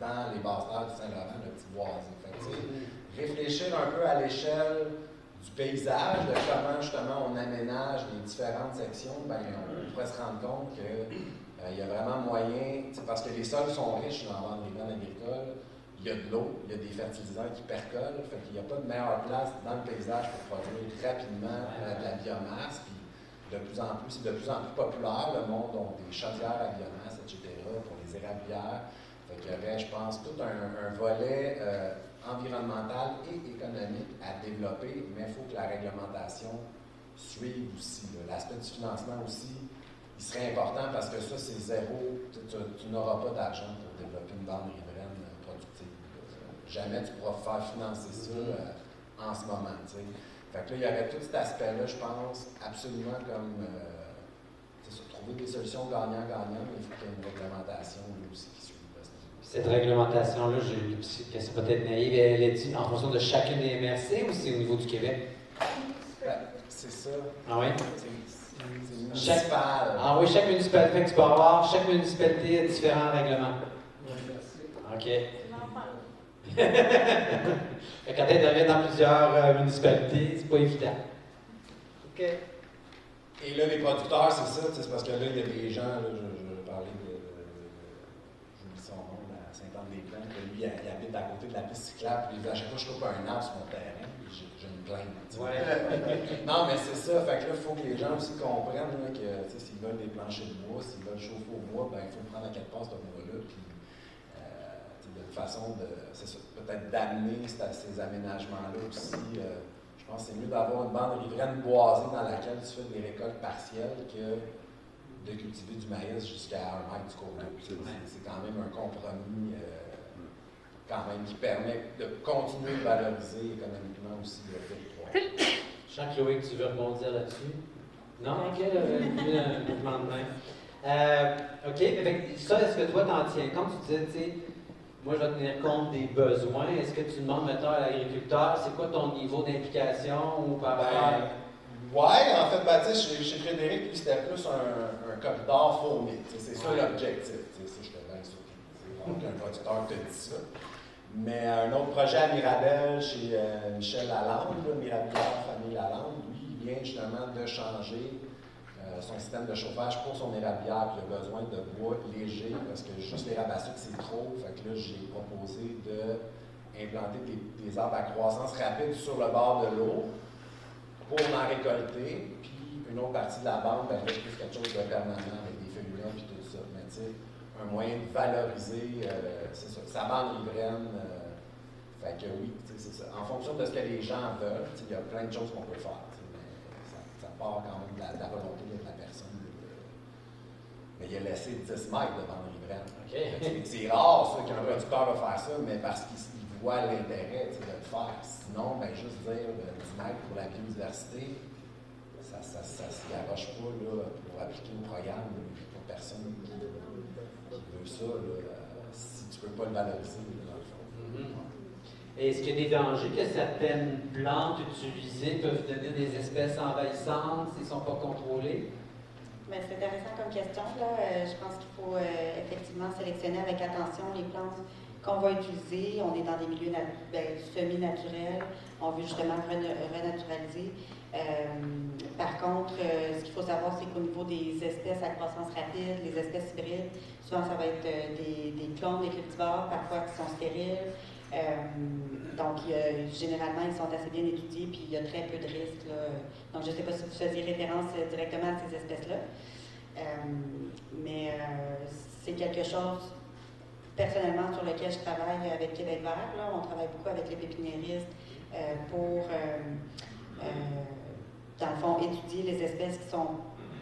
dans les basses terres du Saint-Laurent, le petit boisé. Fait que, réfléchir un peu à l'échelle du paysage, de comment justement on aménage les différentes sections, ben, on pourrait se rendre compte que il y a vraiment moyen, parce que les sols sont riches dans la bande riveraine agricole, il y a de l'eau, il y a des fertilisants qui percolent, fait qu'il n'y a pas de meilleure place dans le paysage pour produire rapidement de la biomasse. Puis de plus en plus, c'est de plus en plus populaire, le monde a des chaudières à biomasse, etc., pour les érablières. Fait qu'il y aurait, je pense, tout un volet environnemental et économique à développer, mais il faut que la réglementation suive aussi. L'aspect du financement aussi, il serait important parce que ça, c'est zéro. Tu n'auras pas d'argent pour développer une bande riveraine productive. Jamais tu pourras faire financer ça en ce moment. T'sais. Fait que là, il y aurait tout cet aspect-là, je pense, absolument comme trouver des solutions gagnant-gagnant, mais il faut qu'il y ait une réglementation là aussi qui suive. Cette réglementation-là, j'ai une petite question peut-être naïve, elle est dit en fonction de chacune des MRC ou c'est au niveau du Québec? Ben, c'est ça. Ah oui? Ah oui, chaque municipalité, fait que tu peux avoir, chaque municipalité a différents règlements. OK. Quand tu interviens dans plusieurs municipalités, c'est pas évident. OK. Et là, les producteurs, c'est ça, c'est parce que là, il y a des gens, là, je parlais j'oublie son nom, à Saint-Anne-des-Plaines, que lui, il habite à côté de la piste cyclable, puis il dit à chaque fois que je coupe un arbre sur mon terrain, puis je me plains. Ouais. Non, mais c'est ça, fait que là, il faut que les gens aussi comprennent là, que s'ils veulent des planchers de bois, s'ils veulent chauffer au bois, ben il faut prendre à quelque part ce bois-là, puis il y a une façon de, c'est ça, peut-être d'amener ces aménagements-là aussi. Je pense que c'est mieux d'avoir une bande riveraine boisée dans laquelle tu fais des récoltes partielles que de cultiver du maïs jusqu'à 1 mètre du côté. C'est quand même un compromis quand même qui permet de continuer de valoriser économiquement aussi le territoire. Jean-Chloé, tu veux rebondir là-dessus? Non? OK, un mouvement de main. OK, mais ça, est-ce que toi, t'en tiens compte? Tu disais, tu sais, moi, je vais tenir compte des besoins. Est-ce que tu demandes, mettons, à l'agriculteur, c'est quoi ton niveau d'implication ou par rapport ouais, en fait, tu sais, chez Frédéric, lui, c'était plus un corridor fourni. C'est ça l'objectif. Je te laisse surtout. Un producteur te dit ça. Mais un autre projet à Mirabel, chez Michel Lalande, Mirabillard Famille Lalande, lui, il vient justement de changer son système de chauffage pour son érablière, puis il a besoin de bois léger, parce que juste l'érable à sucre, c'est trop. Fait que là, j'ai proposé d'implanter des arbres à croissance rapide sur le bord de l'eau pour en récolter. Puis une autre partie de la bande, ben là, je trouve quelque chose de permanent avec des feuillets puis tout ça. Mais tu sais, un moyen de valoriser, c'est ça, sa bande riveraine. Fait que oui, c'est ça. En fonction de ce que les gens veulent, il y a plein de choses qu'on peut faire. Ça part quand même de la volonté de la personne. Mais il a laissé 10 mètres de bande riveraine. Okay. C'est rare ça, qu'un producteur va faire ça, mais parce qu'il voit l'intérêt de le faire. Sinon, ben, juste dire 10 mètres pour la biodiversité, ça ne s'y garoche pas là, pour appliquer au programme. Il n'y a pas personne qui veut ça si tu ne peux pas le valoriser dans le fond. Est-ce qu'il y a des dangers que certaines plantes utilisées peuvent devenir des espèces envahissantes s'ils ne sont pas contrôlés? Ben, c'est intéressant comme question. Là. Je pense qu'il faut effectivement sélectionner avec attention les plantes qu'on va utiliser. On est dans des milieux semi-naturels. On veut justement renaturaliser. Par contre, ce qu'il faut savoir, c'est qu'au niveau des espèces à croissance rapide, les espèces hybrides, souvent ça va être des clones, des cultivars, parfois qui sont stériles. Donc, généralement, ils sont assez bien étudiés, puis il y a très peu de risques. Là. Donc, je ne sais pas si vous faisiez référence directement à ces espèces-là, mais c'est quelque chose, personnellement, sur lequel je travaille avec Québec Vert. Là. On travaille beaucoup avec les pépiniéristes pour, dans le fond, étudier les espèces qui sont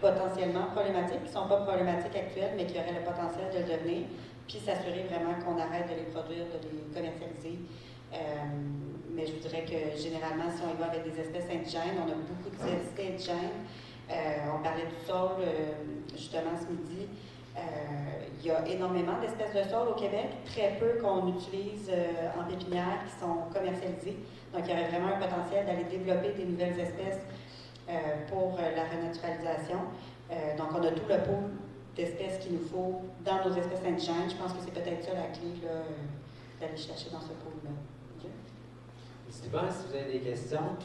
potentiellement problématiques, qui ne sont pas problématiques actuelles, mais qui auraient le potentiel de le devenir, puis s'assurer vraiment qu'on arrête de les produire, de les commercialiser. Mais je vous dirais que généralement, si on y va avec des espèces indigènes, on a beaucoup d'espèces indigènes. On parlait du sol justement ce midi. Il y a énormément d'espèces de sol au Québec, très peu qu'on utilise en pépinière qui sont commercialisées. Donc, il y aurait vraiment un potentiel d'aller développer des nouvelles espèces pour la renaturalisation. Donc, on a tout le pôle d'espèces qu'il nous faut dans nos espèces indigènes. Je pense que c'est peut-être ça la clé d'aller chercher dans ce pôle-là. Okay. N'hésitez pas si vous avez des questions.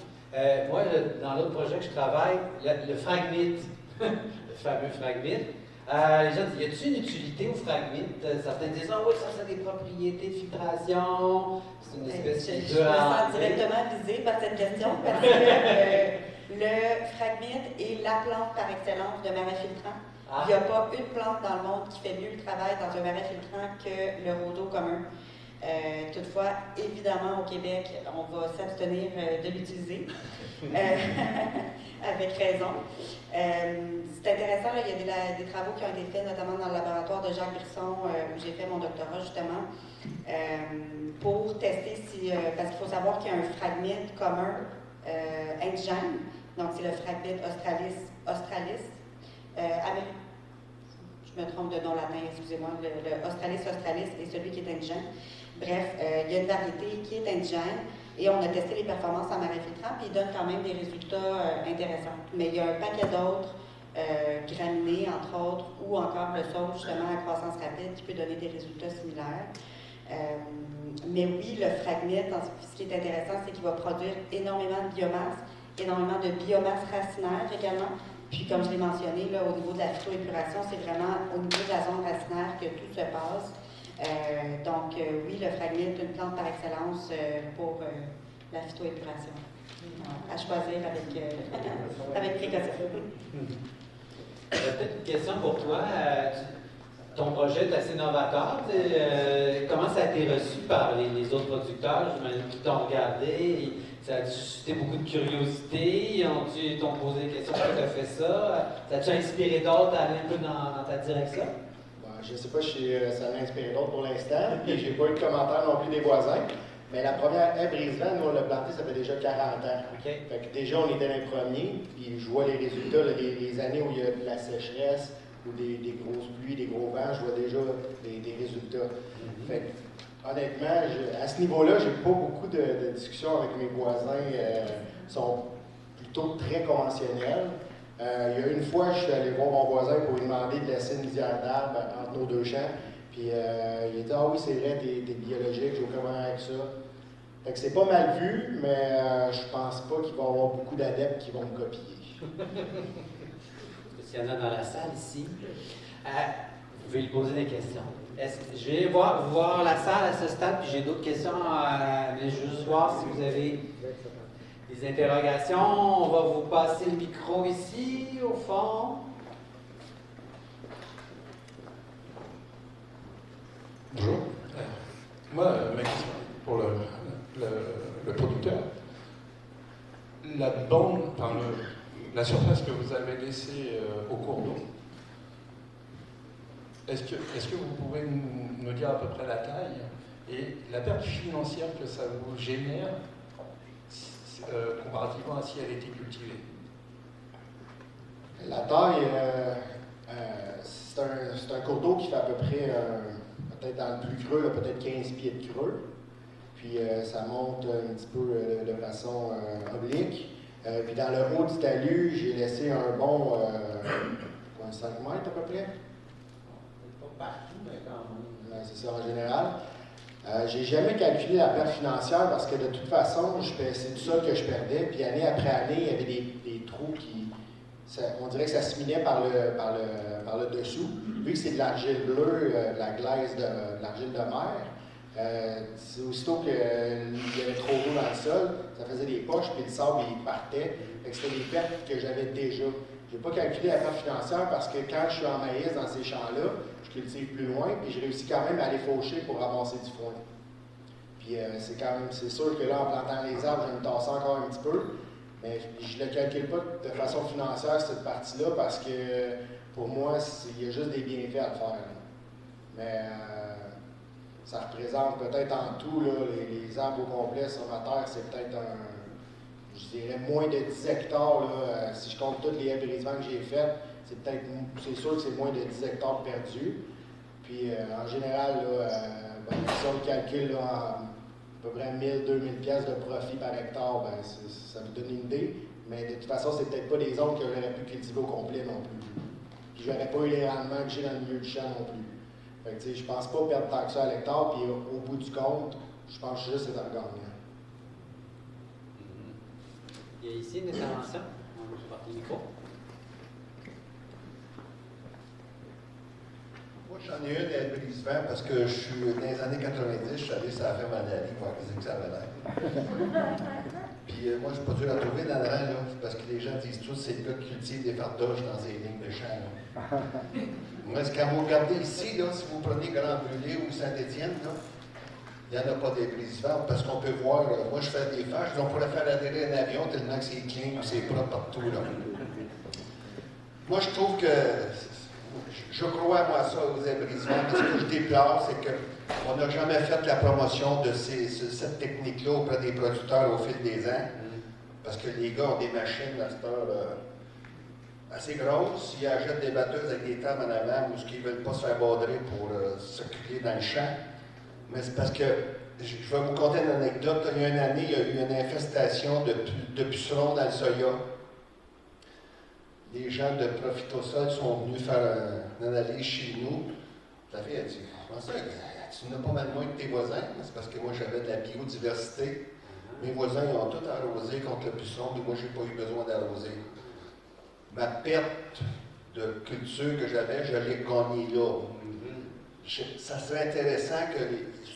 Moi, dans l'autre projet que je travaille, le fragmite, le fameux fragmite, les gens disent, y a-t-il une utilité au fragmite? Certains disent, ah oui, ça a des propriétés de filtration. C'est une espèce qui je me sens directement visée par cette question parce que le fragmite est la plante par excellence de marais filtrant. Il n'y a pas une plante dans le monde qui fait mieux le travail dans un marais filtrant que le roseau commun. Toutefois, évidemment, au Québec, on va s'abstenir de l'utiliser, avec raison. C'est intéressant, là, il y a des travaux qui ont été faits, notamment dans le laboratoire de Jacques Brisson, où j'ai fait mon doctorat, justement, pour tester si... parce qu'il faut savoir qu'il y a un fragmite commun indigène, donc c'est le fragmite australis. Je me trompe de nom latin, excusez-moi, le Australis est celui qui est indigène. Bref, il y a une variété qui est indigène et on a testé les performances en marais filtrant, puis il donne quand même des résultats intéressants. Mais il y a un paquet d'autres, graminées entre autres, ou encore le sol justement à croissance rapide qui peut donner des résultats similaires. Mais oui, le fragmite, ce qui est intéressant, c'est qu'il va produire énormément de biomasse, énormément de biomasse racinaire également. Puis, comme je l'ai mentionné, là, au niveau de la phytoépuration, c'est vraiment au niveau de la zone racinaire que tout se passe. Donc, oui, le fragmite, une plante par excellence pour la phytoépuration. À choisir avec précaution. Peut-être une question pour toi. Ton projet est assez novateur. Comment ça a été reçu par les autres producteurs? J'imagine qu'ils t'ont regardé. Ça a suscité beaucoup de curiosité. Ils t'ont posé des questions. Pourquoi tu as fait ça? Ça t'a inspiré d'autres à aller un peu dans ta direction? Je ne sais pas si ça m'a inspiré d'autres pour l'instant. Puis j'ai pas eu de commentaires non plus des voisins. Mais la première haie brise-vent, nous, on l'a plantée, ça fait déjà 40 ans. Okay. Fait que déjà, on était les premiers. Puis je vois les résultats, là, les années où il y a de la sécheresse, ou des grosses pluies, des gros vents, je vois déjà des résultats. Fait que, honnêtement, à ce niveau-là, j'ai pas beaucoup de discussions avec mes voisins. Ils sont plutôt très conventionnels. Il y a une fois, je suis allé voir mon voisin pour lui demander de laisser une lisière d'arbres entre nos deux champs. Puis il a dit « Ah oui, c'est vrai, t'es biologique, j'ai aucun problème avec ça. » Fait que c'est pas mal vu, mais je pense pas qu'il va y avoir beaucoup d'adeptes qui vont me copier. S'il y en a dans la salle ici, vous pouvez lui poser des questions. Je vais voir la salle à ce stade, puis j'ai d'autres questions, mais je veux juste voir si vous avez des interrogations. On va vous passer le micro ici, au fond. Bonjour. Moi, ma question pour le producteur. La bande, enfin la surface que vous avez laissée au cours d'eau, est-ce que vous pouvez nous dire à peu près la taille et la perte financière que ça vous génère comparativement à si elle était cultivée? La taille, c'est un cours d'eau qui fait à peu près, peut-être dans le plus creux, là, peut-être 15 pieds de creux. Puis ça monte un petit peu de façon oblique. Puis dans le haut du talus, j'ai laissé un bon 5 mètres à peu près. Pas partout, mais quand même. C'est ça en général. J'ai jamais calculé la perte financière parce que de toute façon, c'est tout seul que je perdais. Puis année après année, il y avait des trous qui. On dirait que ça se minait par le dessous. Vu que c'est de l'argile bleue, de la glaise de l'argile de mer, c'est aussitôt qu'il y avait trop d'eau dans le sol, ça faisait des poches, puis le sable, il partait. C'était des pertes que j'avais déjà. Je n'ai pas calculé la perte financière parce que quand je suis en maïs dans ces champs-là, je cultive plus loin, puis je réussis quand même à aller faucher pour ramasser du foin. Puis c'est sûr que là, en plantant les arbres, je vais me tasser encore un petit peu, mais je ne le calcule pas de façon financière, cette partie-là, parce que pour moi, il y a juste des bienfaits à le faire. Là. Mais ça représente peut-être en tout, là, les arbres au complet sur ma terre, c'est peut-être je dirais moins de 10 hectares. Là, si je compte toutes les haies brise-vent que j'ai faites, c'est sûr que c'est moins de 10 hectares perdus. Puis en général, là, si on le calcule là, à peu près 1000-2000 pièces de profit par hectare, ça vous donne une idée. Mais de toute façon, c'est peut-être pas des zones que j'aurais pu cultiver au complet non plus. Puis j'aurais pas eu les rendements que j'ai dans le milieu du champ non plus. Fait que, je pense pas perdre tant que ça à l'hectare, puis au bout du compte, je pense juste être un gagnant. Il y a ici une intervention. On va porter le micro. Moi, j'en ai une à brise-vent parce que je suis dans les années 90, je suis allé sur la ferme en Allée voir qu'est-ce que ça avait l'air. Puis moi, je suis pas dur à trouver dans le rang, là, parce que les gens disent tous c'est le gars qui cultive des fardoches dans ces lignes de champ. Là. Moi, quand vous regardez ici, là, si vous prenez Grand-Brûlé ou Saint-Étienne, il n'y en a pas des brise-vent parce qu'on peut voir, moi je fais des fâches, on pourrait faire adhérer un avion tellement que c'est clean, que c'est propre partout. Là. Moi, je trouve que je crois, moi, ça aux brise-vent. Ce que je déplore, c'est qu'on n'a jamais fait la promotion de cette technique-là auprès des producteurs au fil des ans. Parce que les gars ont des machines à cette heure assez grosses. Ils achètent des batteuses avec des tables en avant ou ce qu'ils ne veulent pas se faire baudrer pour circuler dans le champ. Mais c'est parce que, je vais vous conter une anecdote. Il y a une année, il y a eu une infestation de pucerons dans le soya. Les gens de Profitosol sont venus faire une analyse chez nous. La fille a dit, comment ça? tu n'as pas mal moins que tes voisins, c'est parce que moi j'avais de la biodiversité. Mes voisins ils ont tout arrosé contre le puceron, mais moi j'ai pas eu besoin d'arroser. Ma perte de culture que j'avais, je l'ai gagnée là. Ça serait intéressant que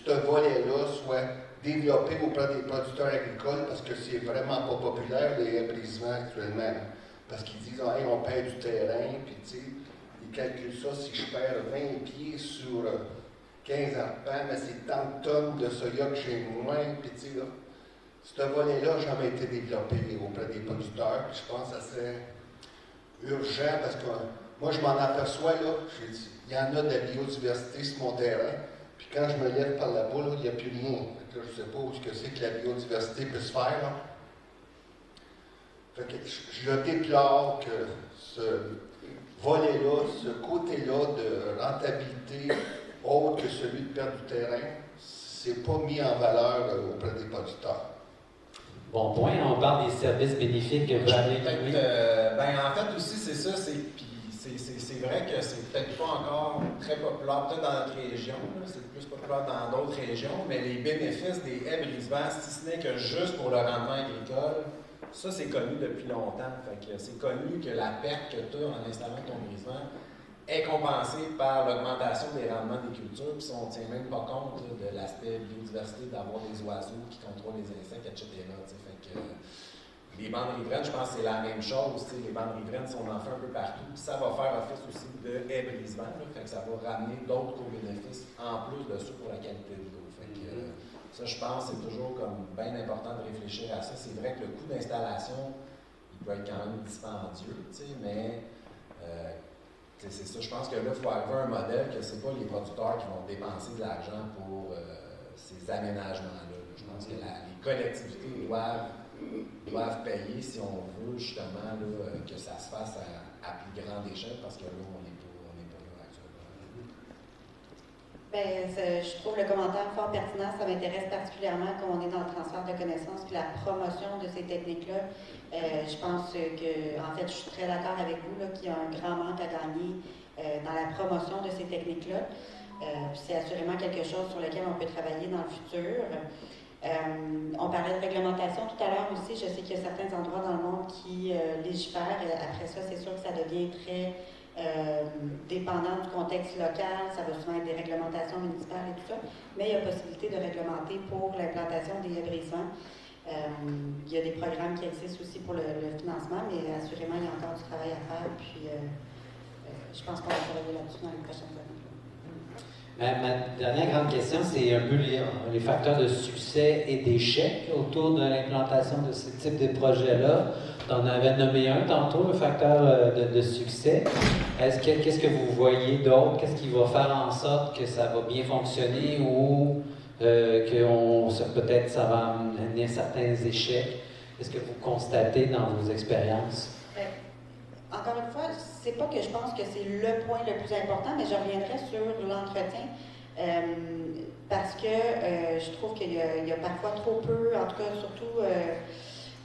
ce volet-là soit développé auprès des producteurs agricoles parce que c'est vraiment pas populaire les brisements actuellement. Parce qu'ils disent hey, on perd du terrain, puis tu sais, ils calculent ça si je perds 20 pieds sur 15 arpents, mais c'est tant de tonnes de soya que j'ai moins, puis tu sais, là, ce volet-là n'a jamais été développé auprès des producteurs, puis je pense que ça serait urgent parce que moi je m'en aperçois là, j'ai dit, il y en a de la biodiversité sur mon terrain, puis quand je me lève par là-bas, là, il n'y a plus rien. Là, je ne sais pas où c'est que la biodiversité peut se faire. Là. Fait que je déplore que ce volet-là, ce côté-là de rentabilité autre que celui de perte du terrain, c'est pas mis en valeur auprès des producteurs. Bon point, on parle des services bénéfiques que vous avez. En fait aussi, c'est ça, c'est vrai que c'est peut-être pas encore très populaire, peut-être dans notre région, c'est plus populaire dans d'autres régions, mais les bénéfices des haies brise-vent, si ce n'est que juste pour le rendement agricole, ça c'est connu depuis longtemps. Fait que c'est connu que la perte que tu as en installant ton brise-vent est compensée par l'augmentation des rendements des cultures, puis on ne tient même pas compte là, de l'aspect biodiversité, d'avoir des oiseaux qui contrôlent les insectes, etc. Fait que, les bandes riveraines, je pense que c'est la même chose. T'sais, les bandes riveraines, on en fait un peu partout. Ça va faire office aussi de haies brise-vent, fait que ça va ramener d'autres co-bénéfices en plus de ça pour la qualité de l'eau. Ça, je pense, c'est toujours comme bien important de réfléchir à ça. C'est vrai que le coût d'installation, il peut être quand même dispendieux, mais c'est ça. Je pense que là, il faut arriver à un modèle que ce n'est pas les producteurs qui vont dépenser de l'argent pour ces aménagements-là. Je pense que les collectivités doivent payer si on veut justement là, que ça se fasse à plus grande échelle parce que là, on n'est pas là actuellement. Je trouve le commentaire fort pertinent. Ça m'intéresse particulièrement quand on est dans le transfert de connaissances et la promotion de ces techniques-là. Je pense que, en fait, je suis très d'accord avec vous qu'il y a un grand manque à gagner dans la promotion de ces techniques-là. C'est assurément quelque chose sur lequel on peut travailler dans le futur. On parlait de réglementation tout à l'heure aussi. Je sais qu'il y a certains endroits dans le monde qui légifèrent. Après ça, c'est sûr que ça devient très dépendant du contexte local. Ça va souvent être des réglementations municipales et tout ça. Mais il y a possibilité de réglementer pour l'implantation des brise-vent. Il y a des programmes qui existent aussi pour le financement, mais assurément, il y a encore du travail à faire. Puis, je pense qu'on va travailler là-dessus dans les prochaines années. Ma dernière grande question, c'est un peu les facteurs de succès et d'échec autour de l'implantation de ce type de projet-là. Tu en avais nommé un tantôt, le facteur de succès. Qu'est-ce que vous voyez d'autre? Qu'est-ce qui va faire en sorte que ça va bien fonctionner ou que peut-être ça va amener certains échecs? Qu'est-ce que vous constatez dans vos expériences? Encore une fois, c'est pas que je pense que c'est le point le plus important, mais je reviendrai sur l'entretien parce que je trouve qu'il y a parfois trop peu, en tout cas surtout,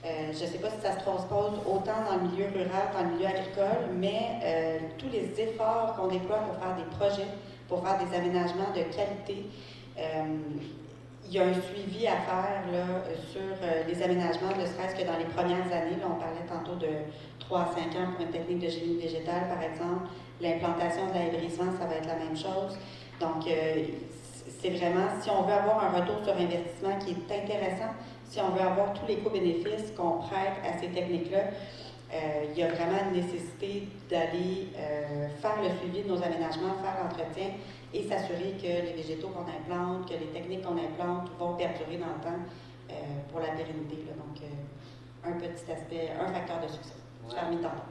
je ne sais pas si ça se transpose autant dans le milieu rural qu'en milieu agricole, mais tous les efforts qu'on déploie pour faire des projets, pour faire des aménagements de qualité, il y a un suivi à faire là, sur les aménagements, ne serait-ce que dans les premières années. Là, on parlait tantôt de 3 à 5 ans pour une technique de génie végétal, par exemple. L'implantation de la haie brise-vent, ça va être la même chose. Donc, c'est vraiment, si on veut avoir un retour sur investissement qui est intéressant, si on veut avoir tous les co-bénéfices qu'on prête à ces techniques-là, il y a vraiment une nécessité d'aller faire le suivi de nos aménagements, faire l'entretien et s'assurer que les végétaux qu'on implante, que les techniques qu'on implante vont perdurer dans le temps pour la pérennité. Là. Donc, un petit aspect, un facteur de succès. Je termine tantôt.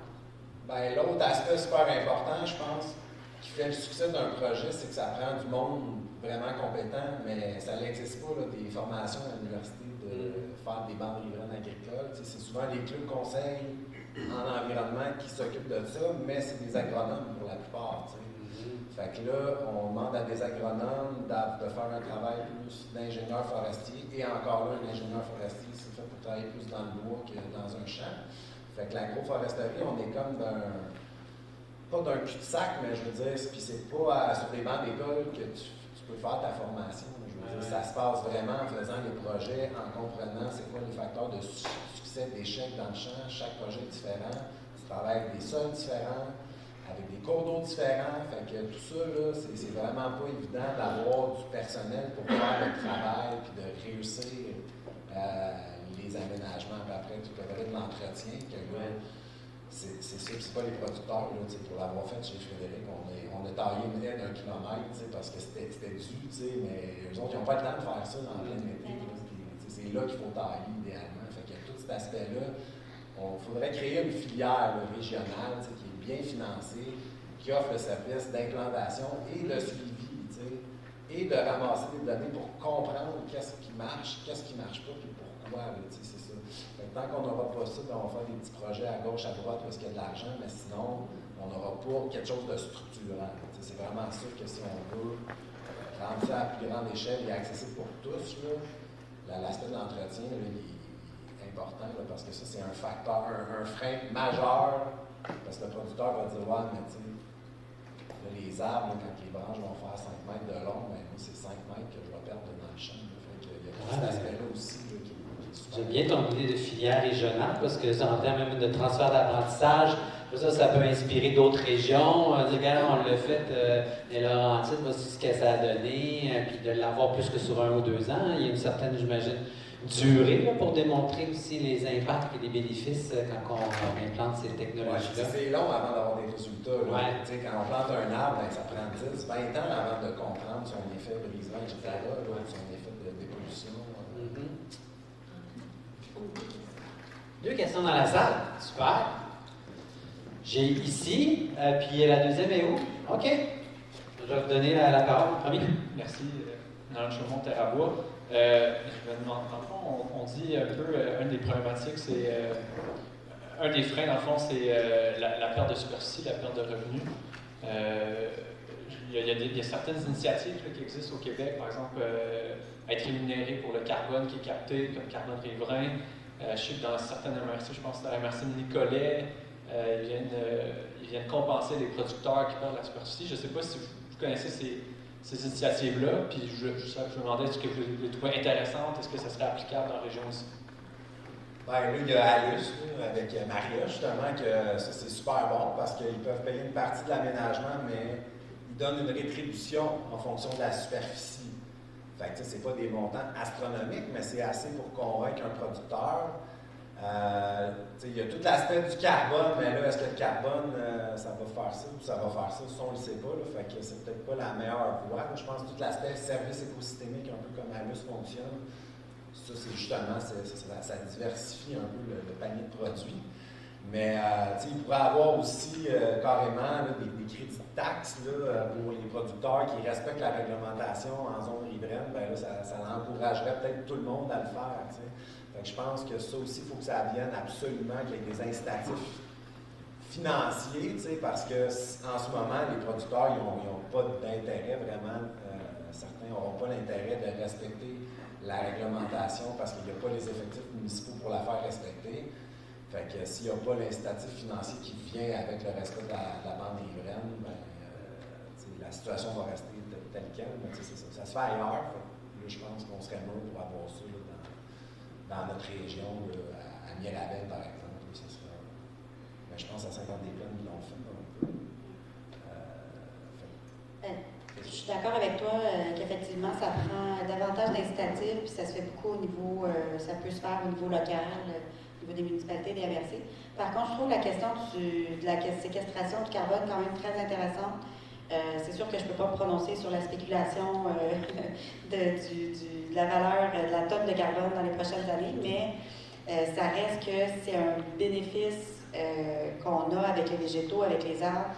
L'autre aspect super important, je pense, qui fait le succès d'un projet, c'est que ça prend du monde vraiment compétent, mais ça n'existe pas là, des formations à l'université de faire des bandes riveraines agricoles. C'est souvent les clubs conseils en environnement qui s'occupent de ça, mais c'est des agronomes pour la plupart. Fait que là, on demande à des agronomes de faire un travail plus d'ingénieur forestier, et encore là, un ingénieur forestier, c'est fait pour travailler plus dans le bois que dans un champ. Fait que l'agroforesterie, on est comme pas d'un cul-de-sac, mais je veux dire, puis c'est pas sur des bancs d'école que tu peux faire ta formation. Je veux dire, ça se passe vraiment en faisant les projets, en comprenant c'est quoi les facteurs de succès, d'échec dans le champ. Chaque projet est différent. Tu travailles avec des sols différents, avec des cours d'eau différents. Fait que tout ça, là, c'est vraiment pas évident d'avoir du personnel pour faire le travail puis de réussir les aménagements. Puis après, tu peux parler de l'entretien. C'est sûr que c'est pas les producteurs. Là, pour l'avoir fait chez Frédéric, on a taillé une haie d'1 kilomètre parce que c'était dû, mais eux autres, ils n'ont pas le temps de faire ça dans plein été. C'est là qu'il faut tailler idéalement. Fait qu'il y a tout cet aspect-là. Il faudrait créer une filière là, régionale qui est bien financée, qui offre le service d'implantation et de suivi, et de ramasser des données pour comprendre qu'est-ce qui marche pas, puis pourquoi. C'est ça. Tant qu'on n'aura pas ça, on va faire des petits projets à gauche, à droite, parce qu'il y a de l'argent, mais sinon, on n'aura pas quelque chose de structurant. C'est vraiment sûr que si on veut rendre ça à plus grande échelle et accessible pour tous, l'aspect de l'entretien est important, parce que ça, c'est un facteur, un frein majeur, parce que le producteur va dire, ouais, mais tu sais, les arbres, quand les branches vont faire 5 mètres de long, ben, moi, c'est 5 mètres que je vais perdre dans le champ. Il y a cet aspect-là aussi qui est super. J'aime bien ton idée de filière régionale parce que en termes même de transfert d'apprentissage, ça peut inspirer d'autres régions. Regarde, on l'a fait, les Laurentides, voici ce que ça a donné, puis de l'avoir plus que sur 1 ou 2 ans. Il y a une certaine, j'imagine, durée là, pour démontrer aussi les impacts et les bénéfices quand on implante ces technologies-là. C'est long avant d'avoir des résultats. Quand on plante un arbre, ça prend 10, 20 ans avant de comprendre son effet de brisement, etc., son effet de dépollution. Deux questions dans la salle. Super. J'ai ici, puis la deuxième est où? OK. Je vais vous donner la parole en premier. Merci, Mme Chaumont-Terrabois. Dans le fond, on dit un peu, une des problématiques, c'est un des freins, dans le fond, c'est la perte de superficie, la perte de revenus. Il y a certaines initiatives là, qui existent au Québec, par exemple, être rémunéré pour le carbone qui est capté, comme Carbone Riverain. Je sais que dans certaines MRC, je pense que la MRC de Nicolet, ils viennent compenser les producteurs qui perdent la superficie. Je ne sais pas si vous connaissez ces initiatives-là, puis je me demandais est-ce que vous les trouvez intéressantes, est-ce que ça serait applicable dans la région aussi? Bien, là, il y a Alus, avec Maria, justement, que ça, c'est super bon parce qu'ils peuvent payer une partie de l'aménagement, mais ils donnent une rétribution en fonction de la superficie. Fait que, c'est pas des montants astronomiques, mais c'est assez pour convaincre un producteur. Il y a tout l'aspect du carbone, mais là, est-ce que le carbone, ça va faire ça ou ça va faire ça? Ça, on ne le sait pas. Là, fait que c'est peut-être pas la meilleure voie. Je pense que tout l'aspect service écosystémique, un peu comme Alus fonctionne, ça, c'est justement, ça diversifie un peu le panier de produits. Mais il pourrait y avoir aussi carrément là, des crédits de taxes là, pour les producteurs qui respectent la réglementation en zone riveraine. Ben, là, ça encouragerait peut-être tout le monde à le faire. Fait que je pense que ça aussi, il faut que ça vienne absolument avec des incitatifs financiers, parce que en ce moment, les producteurs n'ont pas d'intérêt vraiment. Certains n'auront pas l'intérêt de respecter la réglementation parce qu'il n'y a pas les effectifs municipaux pour la faire respecter. Fait que s'il n'y a pas l'incitatif financier qui vient avec le respect de la bande riveraine, ben, la situation va rester telle quelle, mais ça se fait ailleurs. Là, je pense qu'on serait mieux pour avoir ça là, dans notre région, là, à Mirabel, par exemple. Là, ça serait, mais je pense à 50-des-Plaines, ils l'ont fait un peu. Je suis d'accord avec toi qu'effectivement, ça prend davantage d'incitatifs, puis ça se fait beaucoup au niveau, ça peut se faire au niveau local, au niveau des municipalités, des MRC. Par contre, je trouve la question de la séquestration du carbone quand même très intéressante. C'est sûr que je ne peux pas me prononcer sur la spéculation de la valeur de la tonne de carbone dans les prochaines années, mais ça reste que c'est un bénéfice qu'on a avec les végétaux, avec les arbres,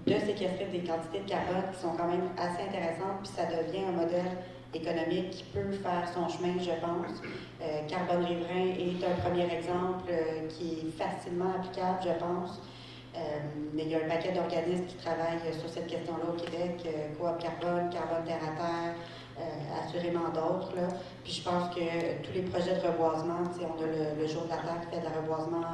de séquestrer des quantités de carbone qui sont quand même assez intéressantes, puis ça devient un modèle économique qui peut faire son chemin, je pense. Carbone Riverain est un premier exemple qui est facilement applicable, je pense. Mais il y a un paquet d'organismes qui travaillent sur cette question-là au Québec, Coop Carbone, Carbone Terre à Terre, assurément d'autres. Puis je pense que tous les projets de reboisement, on a le Jour de la Terre qui fait de la reboisement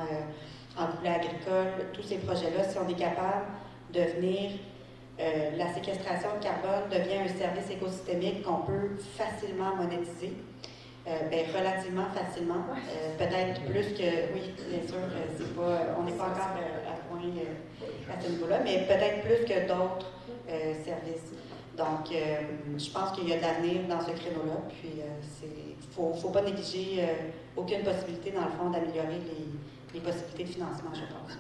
en poulet agricole, tous ces projets-là, si on est capable de venir la séquestration de carbone devient un service écosystémique qu'on peut facilement monétiser. Relativement facilement. Peut-être plus que, oui, bien sûr, on n'est pas encore à point à ce niveau-là, mais peut-être plus que d'autres services. Donc, je pense qu'il y a de l'avenir dans ce créneau-là, puis il ne faut pas négliger aucune possibilité, dans le fond, d'améliorer les possibilités de financement, je pense.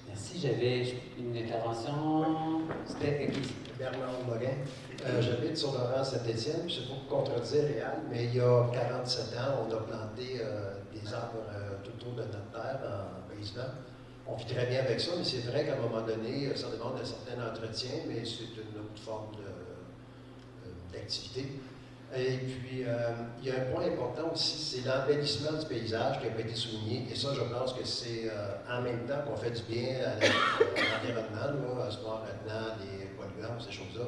Merci. J'avais une intervention. C'était Bernard Morin. J'habite sur le rang Saint-Étienne, je sais pas pour contredire Réal, mais il y a 47 ans, on a planté des arbres tout autour de notre terre en paysement. On vit très bien avec ça, mais c'est vrai qu'à un moment donné, ça demande un certain entretien, mais c'est une autre forme d'activité. Et puis, il y a un point important aussi, c'est l'embellissement du paysage qui n'a pas été souligné. Et ça, je pense que c'est en même temps qu'on fait du bien à l'environnement, à se voir maintenant les polluants, ces choses-là.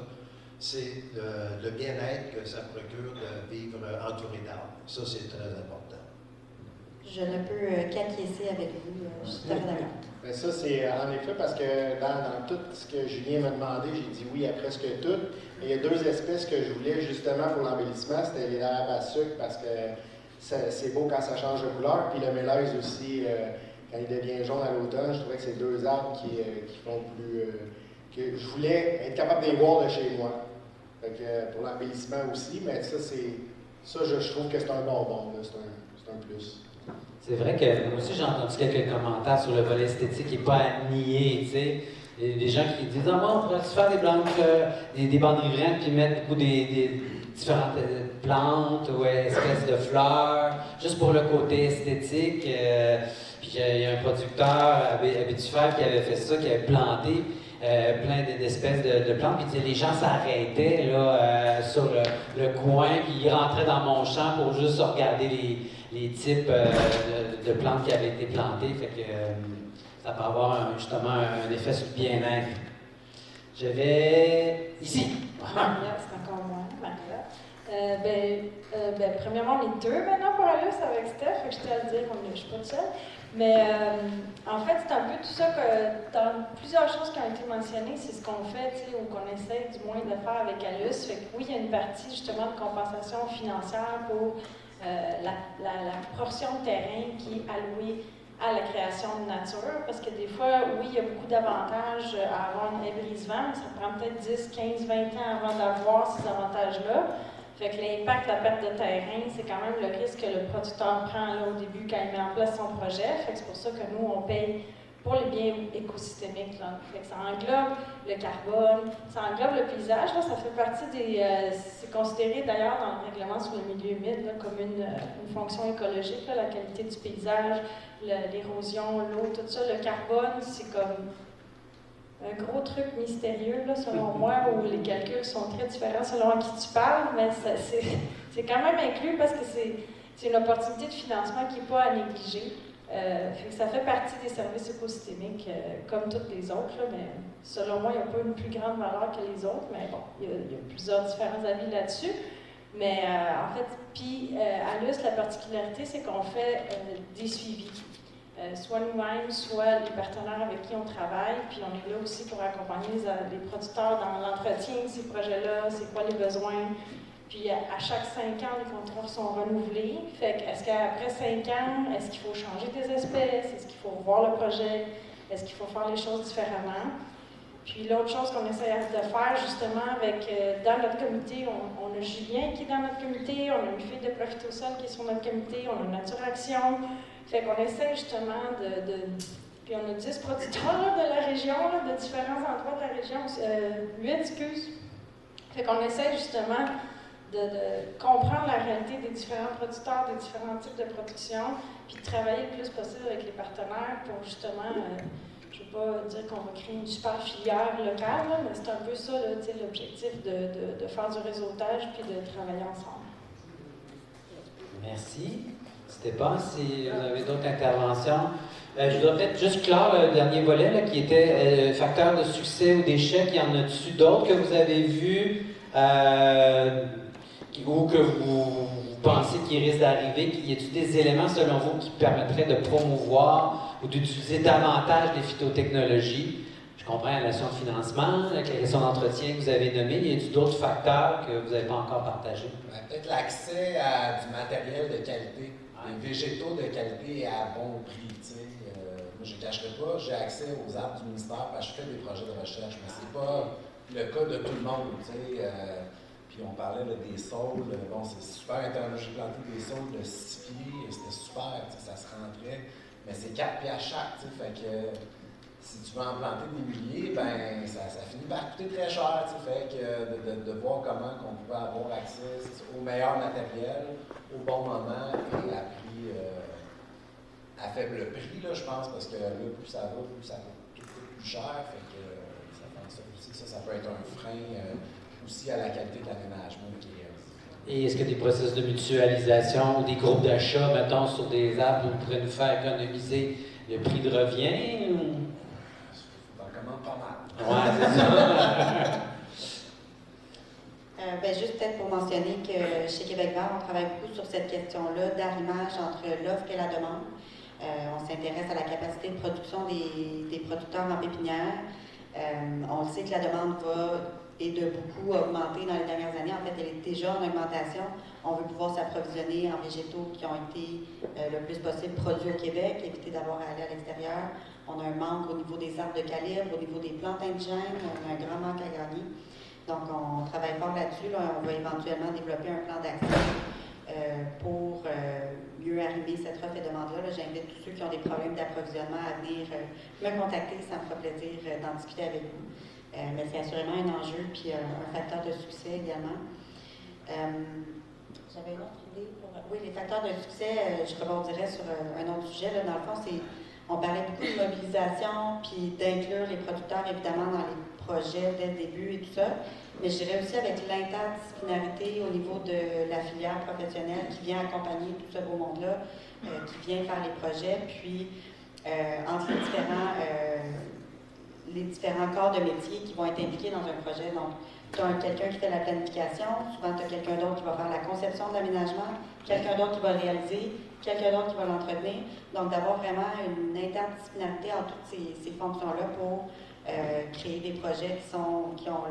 C'est le bien-être que ça procure de vivre entouré d'arbres. Ça, c'est très important. Je ne peux qu'acquiescer avec vous, je suis tout à fait d'accord. Bien, ça, c'est en effet parce que dans tout ce que Julien m'a demandé, j'ai dit oui à presque tout. Mais il y a deux espèces que je voulais justement pour l'embellissement, c'était les arabes à sucre parce que c'est beau quand ça change de couleur. Puis le mélèze aussi, quand il devient jaune à l'automne, je trouvais que c'est deux arbres qui font plus... que je voulais être capable de les voir de chez moi. Fait que, pour l'embellissement aussi, mais ça, je trouve que c'est un bonbon, c'est un plus. C'est vrai que moi aussi j'ai entendu quelques commentaires sur le volet esthétique qui n'est pas à nier, tu sais. Il y a des gens qui disent « Ah bon, on pourrait-tu faire des des bandes riveraines puis mettre beaucoup des différentes plantes ou espèces de fleurs, juste pour le côté esthétique. Puis il y a un producteur, Abitufel, qui avait fait ça, qui avait planté plein d'espèces de plantes. Puis les gens s'arrêtaient là, sur le coin, puis ils rentraient dans mon champ pour juste regarder les types de plantes qui avaient été plantées. Fait que ça peut avoir justement un effet sur le bien-être. Je vais ici. C'est encore moi, Maria. Premièrement, on est deux maintenant pour aller avec Steph, fait que je tiens à le dire, je ne suis pas toute seule. Mais en fait, c'est un peu tout ça que dans plusieurs choses qui ont été mentionnées, c'est ce qu'on fait, ou qu'on essaie du moins de faire avec ALUS. Fait que oui, il y a une partie justement de compensation financière pour la portion de terrain qui est allouée à la création de nature, parce que des fois, oui, il y a beaucoup d'avantages à avoir une haie brise-vent, mais ça prend peut-être 10, 15, 20 ans avant d'avoir ces avantages-là. Fait que l'impact de la perte de terrain, c'est quand même le risque que le producteur prend là, au début quand il met en place son projet. Fait que c'est pour ça que nous, on paye pour les biens écosystémiques. Là. Fait que ça englobe le carbone, ça englobe le paysage. Là, ça fait partie des... c'est considéré d'ailleurs dans le règlement sur le milieu humide là, comme une fonction écologique, là, la qualité du paysage, l'érosion, l'eau, tout ça. Le carbone, c'est comme un gros truc mystérieux, là, selon moi, où les calculs sont très différents selon à qui tu parles, mais c'est quand même inclus parce que c'est une opportunité de financement qui n'est pas à négliger. Fait que ça fait partie des services écosystémiques comme toutes les autres, là, mais selon moi, il n'y a pas une plus grande valeur que les autres, mais bon, il y a plusieurs différents avis là-dessus. Mais en fait, puis ALUS, la particularité, c'est qu'on fait des suivis. Soit nous-mêmes, soit les partenaires avec qui on travaille, puis on est là aussi pour accompagner les producteurs dans l'entretien de ces projets-là, c'est quoi les besoins. Puis à chaque 5 ans, les contrats sont renouvelés. Fait que est-ce qu'après 5 ans, est-ce qu'il faut changer des espèces? Est-ce qu'il faut revoir le projet? Est-ce qu'il faut faire les choses différemment? Puis l'autre chose qu'on essaie de faire justement avec, dans notre comité, on a Julien qui est dans notre comité, on a une fille de Profit au sol qui est sur notre comité, on a Nature Action. Fait qu'on essaie justement puis on a 10 producteurs là, de la région, là, de différents endroits de la région, 8, excuse. Fait qu'on essaie justement de comprendre la réalité des différents producteurs, des différents types de production, puis de travailler le plus possible avec les partenaires pour justement, je ne veux pas dire qu'on va créer une super filière locale, là, mais c'est un peu ça l'objectif de faire du réseautage puis de travailler ensemble. Merci. N'hésitez pas si vous avez d'autres interventions. Je voudrais peut-être juste clore le dernier volet là, qui était facteur de succès ou d'échec. Y en a-tu d'autres que vous avez vus ou que vous pensez qu'il risque d'arriver? Y a-t-il des éléments selon vous qui permettraient de promouvoir ou d'utiliser davantage les phytotechnologies? Je comprends la notion de financement, la question d'entretien que vous avez nommée. Y a-t-il d'autres facteurs que vous n'avez pas encore partagés? Peut-être l'accès à du matériel de qualité, des végétaux de qualité et à bon prix. Moi, je ne cacherai pas, j'ai accès aux arbres du ministère parce que je fais des projets de recherche, mais ce n'est pas le cas de tout le monde. Puis on parlait là, des saules, bon, c'est super intéressant. J'ai planté des saules de 6 pieds, c'était super, ça se rentrait, mais c'est 4 pieds à chaque. Fait que si tu veux en planter des milliers, ben ça finit par coûter très cher. Fait que de voir comment on pouvait avoir accès au meilleur matériel, au bon moment et à prix. À faible prix, là, je pense, parce que là, plus ça va, plus ça coûte plus cher. Fait que ça fait en sorte aussi que ça peut être un frein aussi à la qualité de l'aménagement qui est. Et est-ce que des processus de mutualisation ou des groupes d'achat, mettons, sur des arbres, vous pourrez nous faire économiser le prix de revient? Ou... On en commande pas mal. Ouais, c'est ça. Juste peut-être pour mentionner que chez Québec Vert, on travaille beaucoup sur cette question-là d'arrimage entre l'offre et la demande. On s'intéresse à la capacité de production des producteurs en pépinière. On sait que la demande est de beaucoup augmenter dans les dernières années. En fait, elle est déjà en augmentation. On veut pouvoir s'approvisionner en végétaux qui ont été le plus possible produits au Québec, éviter d'avoir à aller à l'extérieur. On a un manque au niveau des arbres de calibre, au niveau des plantes indigènes. On a un grand manque à gagner. Donc, on travaille fort là-dessus. On va éventuellement développer un plan d'action pour mieux arrimer cette offre et demande-là. J'invite tous ceux qui ont des problèmes d'approvisionnement à venir me contacter. Ça me fera plaisir d'en discuter avec vous. Mais c'est assurément un enjeu puis un facteur de succès également. J'avais une autre idée pour... Oui, les facteurs de succès, je rebondirais sur un autre sujet. Là. Dans le fond, on parlait beaucoup de mobilisation puis d'inclure les producteurs, évidemment, dans les projets dès le début et tout ça. Mais je dirais aussi avec l'interdisciplinarité au niveau de la filière professionnelle qui vient accompagner tout ce beau monde-là, qui vient faire les projets, puis entre les différents corps de métier qui vont être impliqués dans un projet. Donc, tu as quelqu'un qui fait la planification, souvent tu as quelqu'un d'autre qui va faire la conception de l'aménagement, quelqu'un d'autre qui va le réaliser, quelqu'un d'autre qui va l'entretenir. Donc, d'avoir vraiment une interdisciplinarité en toutes ces fonctions-là pour créer des projets qui ont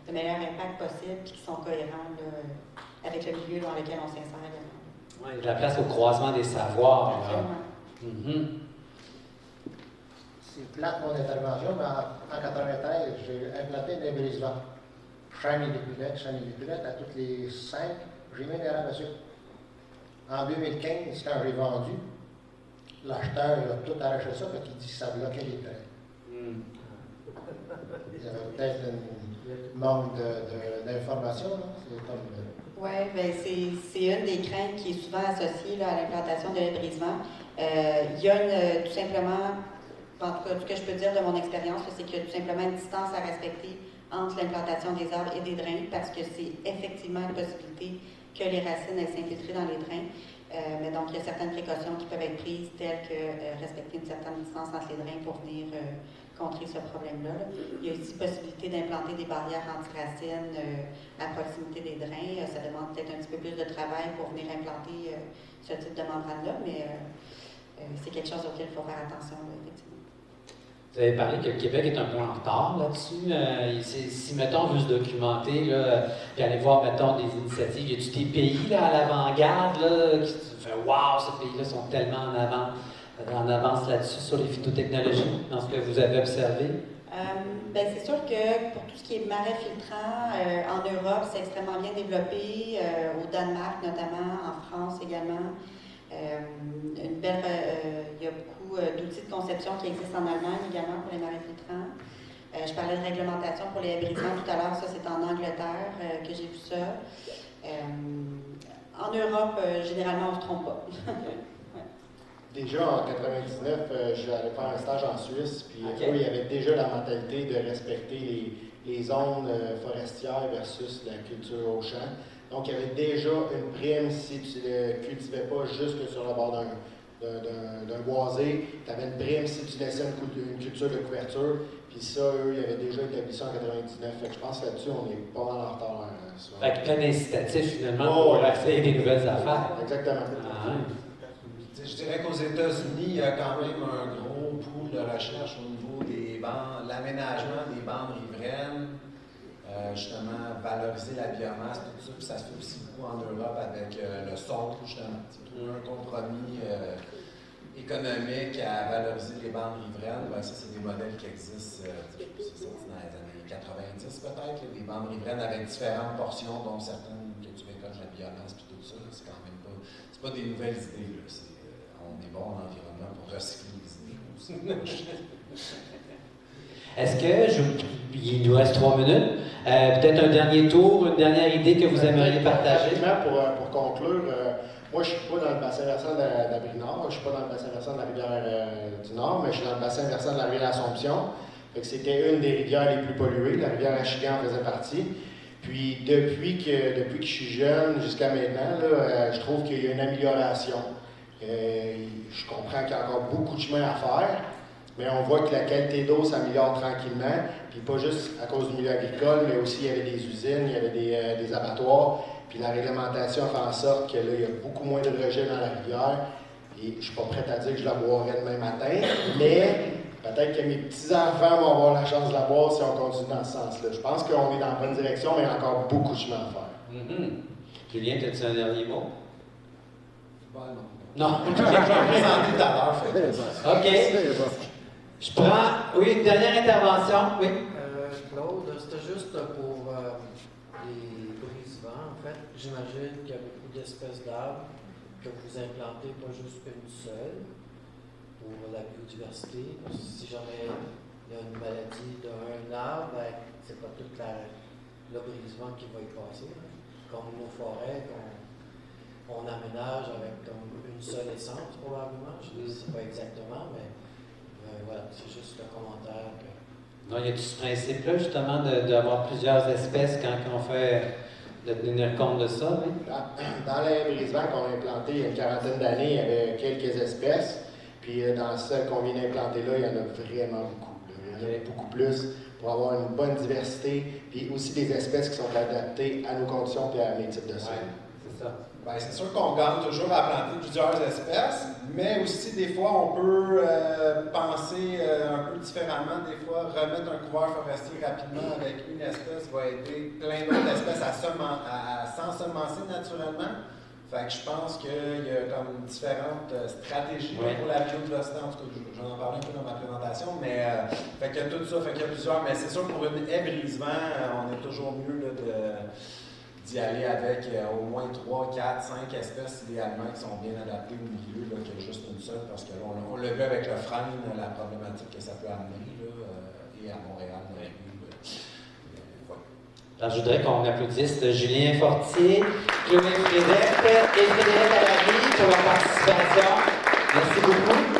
le meilleur impact possible et qui sont cohérents là, avec le milieu dans lequel on s'insère également. Oui, de la place au croisement des savoirs. C'est plate mon intervention, mais en 1993, j'ai implanté une brise-vent. Chaîne et l'épilote, à toutes les 5, j'ai mis des rames à sucre. En 2015, quand j'ai vendu, l'acheteur a tout arraché ça parce qu'il dit que ça bloquait les trains. Il y avait peut-être un manque d'informations. Oui, bien, c'est une des craintes qui est souvent associée là, à l'implantation de l'ébrisement. Il y a tout simplement, en tout cas, ce que je peux dire de mon expérience, c'est qu'il y a tout simplement une distance à respecter entre l'implantation des arbres et des drains, parce que c'est effectivement une possibilité que les racines aient s'infiltrer dans les drains. Mais donc, il y a certaines précautions qui peuvent être prises, telles que respecter une certaine distance entre les drains pour venir contrer ce problème-là. Là. Il y a aussi possibilité d'implanter des barrières anti-racines à proximité des drains. Ça demande peut-être un petit peu plus de travail pour venir implanter ce type de membrane-là, mais c'est quelque chose auquel il faut faire attention, là, effectivement. Vous avez parlé que le Québec est un peu en retard là-dessus. Si, mettons, on veut se documenter, là, puis aller voir, mettons, des initiatives, y a-t-il des pays là, à l'avant-garde là, qui fait « Wow, ces pays-là sont tellement en avance là-dessus sur les phytotechnologies, dans ce que vous avez observé? » Bien, c'est sûr que pour tout ce qui est marais filtrants, en Europe, c'est extrêmement bien développé, au Danemark notamment, en France également. Il y a beaucoup d'outils de conception qui existent en Allemagne également pour les marais filtrants. Je parlais de réglementation pour les abrissements tout à l'heure, ça c'est en Angleterre que j'ai vu ça. En Europe, généralement, on ne se trompe pas. Déjà en 1999, j'allais faire un stage en Suisse, puis eux, il y avait déjà la mentalité de respecter les zones forestières versus la culture au champ. Donc, il y avait déjà une prime si tu ne cultivais pas juste sur le bord d'un boisé. Tu avais une prime si tu laissais une culture de couverture. Puis ça, eux, ils avaient déjà établi ça en 1999. Fait que je pense que là-dessus, on est pas mal en retard. Fait que plein d'incitatifs, finalement, pour essayer des nouvelles affaires. Exactement. Je dirais qu'aux États-Unis, il y a quand même un gros pool de recherche au niveau des bandes, l'aménagement des bandes riveraines, justement, valoriser la biomasse, tout ça. Puis ça se fait aussi beaucoup en Europe avec le sol, justement. Trouver un compromis économique à valoriser les bandes riveraines, ben, ça, c'est des modèles qui existent, c'est sorti dans les années 90 peut-être, là, des bandes riveraines avec différentes portions, dont certaines que tu récoltes la biomasse puis tout ça. C'est quand même pas, c'est pas des nouvelles idées. Là, on est bon en environnement pour recycler les idées aussi. Est-ce que, il nous reste 3 minutes, peut-être un dernier tour, une dernière idée que vous aimeriez partager? Pour conclure, moi je ne suis pas dans le bassin versant de la Brie-Nord, je ne suis pas dans le bassin versant de la rivière du Nord, mais je suis dans le bassin versant de la rivière Assomption. C'était une des rivières les plus polluées, la rivière Achigan en faisait partie. Puis depuis que je suis jeune jusqu'à maintenant, là, je trouve qu'il y a une amélioration. Je comprends qu'il y a encore beaucoup de chemin à faire, mais on voit que la qualité d'eau s'améliore tranquillement, puis pas juste à cause du milieu agricole, mais aussi il y avait des usines, il y avait des abattoirs, puis la réglementation fait en sorte que là, il y a beaucoup moins de rejets dans la rivière, et je ne suis pas prêt à dire que je la boirai demain matin, mais peut-être que mes petits-enfants vont avoir la chance de la boire si on continue dans ce sens-là. Je pense qu'on est dans la bonne direction, mais il y a encore beaucoup de chemin à faire. Julien, as-tu un dernier mot? Ben non. Non. Je l'ai présenté tout à l'heure. OK. Je prends, oui, une dernière intervention, oui. Claude, c'était juste pour les brise-vents, en fait. J'imagine qu'il y a beaucoup d'espèces d'arbres que vous implantez, pas juste une seule, pour la biodiversité. Parce que si jamais il y a une maladie d'un arbre, ben, c'est pas toute le brise-vent qui va y passer. Hein. Comme nos forêts qu'on aménage avec comme une seule essence, probablement. Je ne sais pas exactement, mais voilà, c'est juste le commentaire. Non, il y a tout ce principe-là, justement, d'avoir plusieurs espèces quand on fait, de tenir compte de ça, oui? Dans les brise-vents qu'on a implantés il y a une quarantaine d'années, il y avait quelques espèces. Puis dans celles qu'on vient d'implanter là, il y en a vraiment beaucoup. Il y en a beaucoup plus pour avoir une bonne diversité. Puis aussi des espèces qui sont adaptées à nos conditions et à mes types de sols. C'est ça. Ben, c'est sûr qu'on gagne toujours à planter plusieurs espèces, mais aussi des fois on peut penser un peu différemment. Des fois, remettre un couvert forestier rapidement avec une espèce va aider plein d'autres espèces à s'ensemencer naturellement. Fait que je pense qu'il y a comme différentes stratégies pour la biodiversité. En tout cas, j'en parlais un peu dans ma présentation, mais fait qu'il y a tout ça, fait qu'il y a plusieurs. Mais c'est sûr pour une haie brise-vent, on est toujours mieux là, d'y aller avec au moins 3, 4, 5 espèces idéalement qui sont bien adaptées au milieu là, que juste une seule, parce que là, on le vu avec le frein, la problématique que ça peut amener, là, et à Montréal non plus. Alors, je voudrais qu'on applaudisse Julien Fortier, Chloé Frédéric et Frédéric Allary pour leur participation. Merci beaucoup.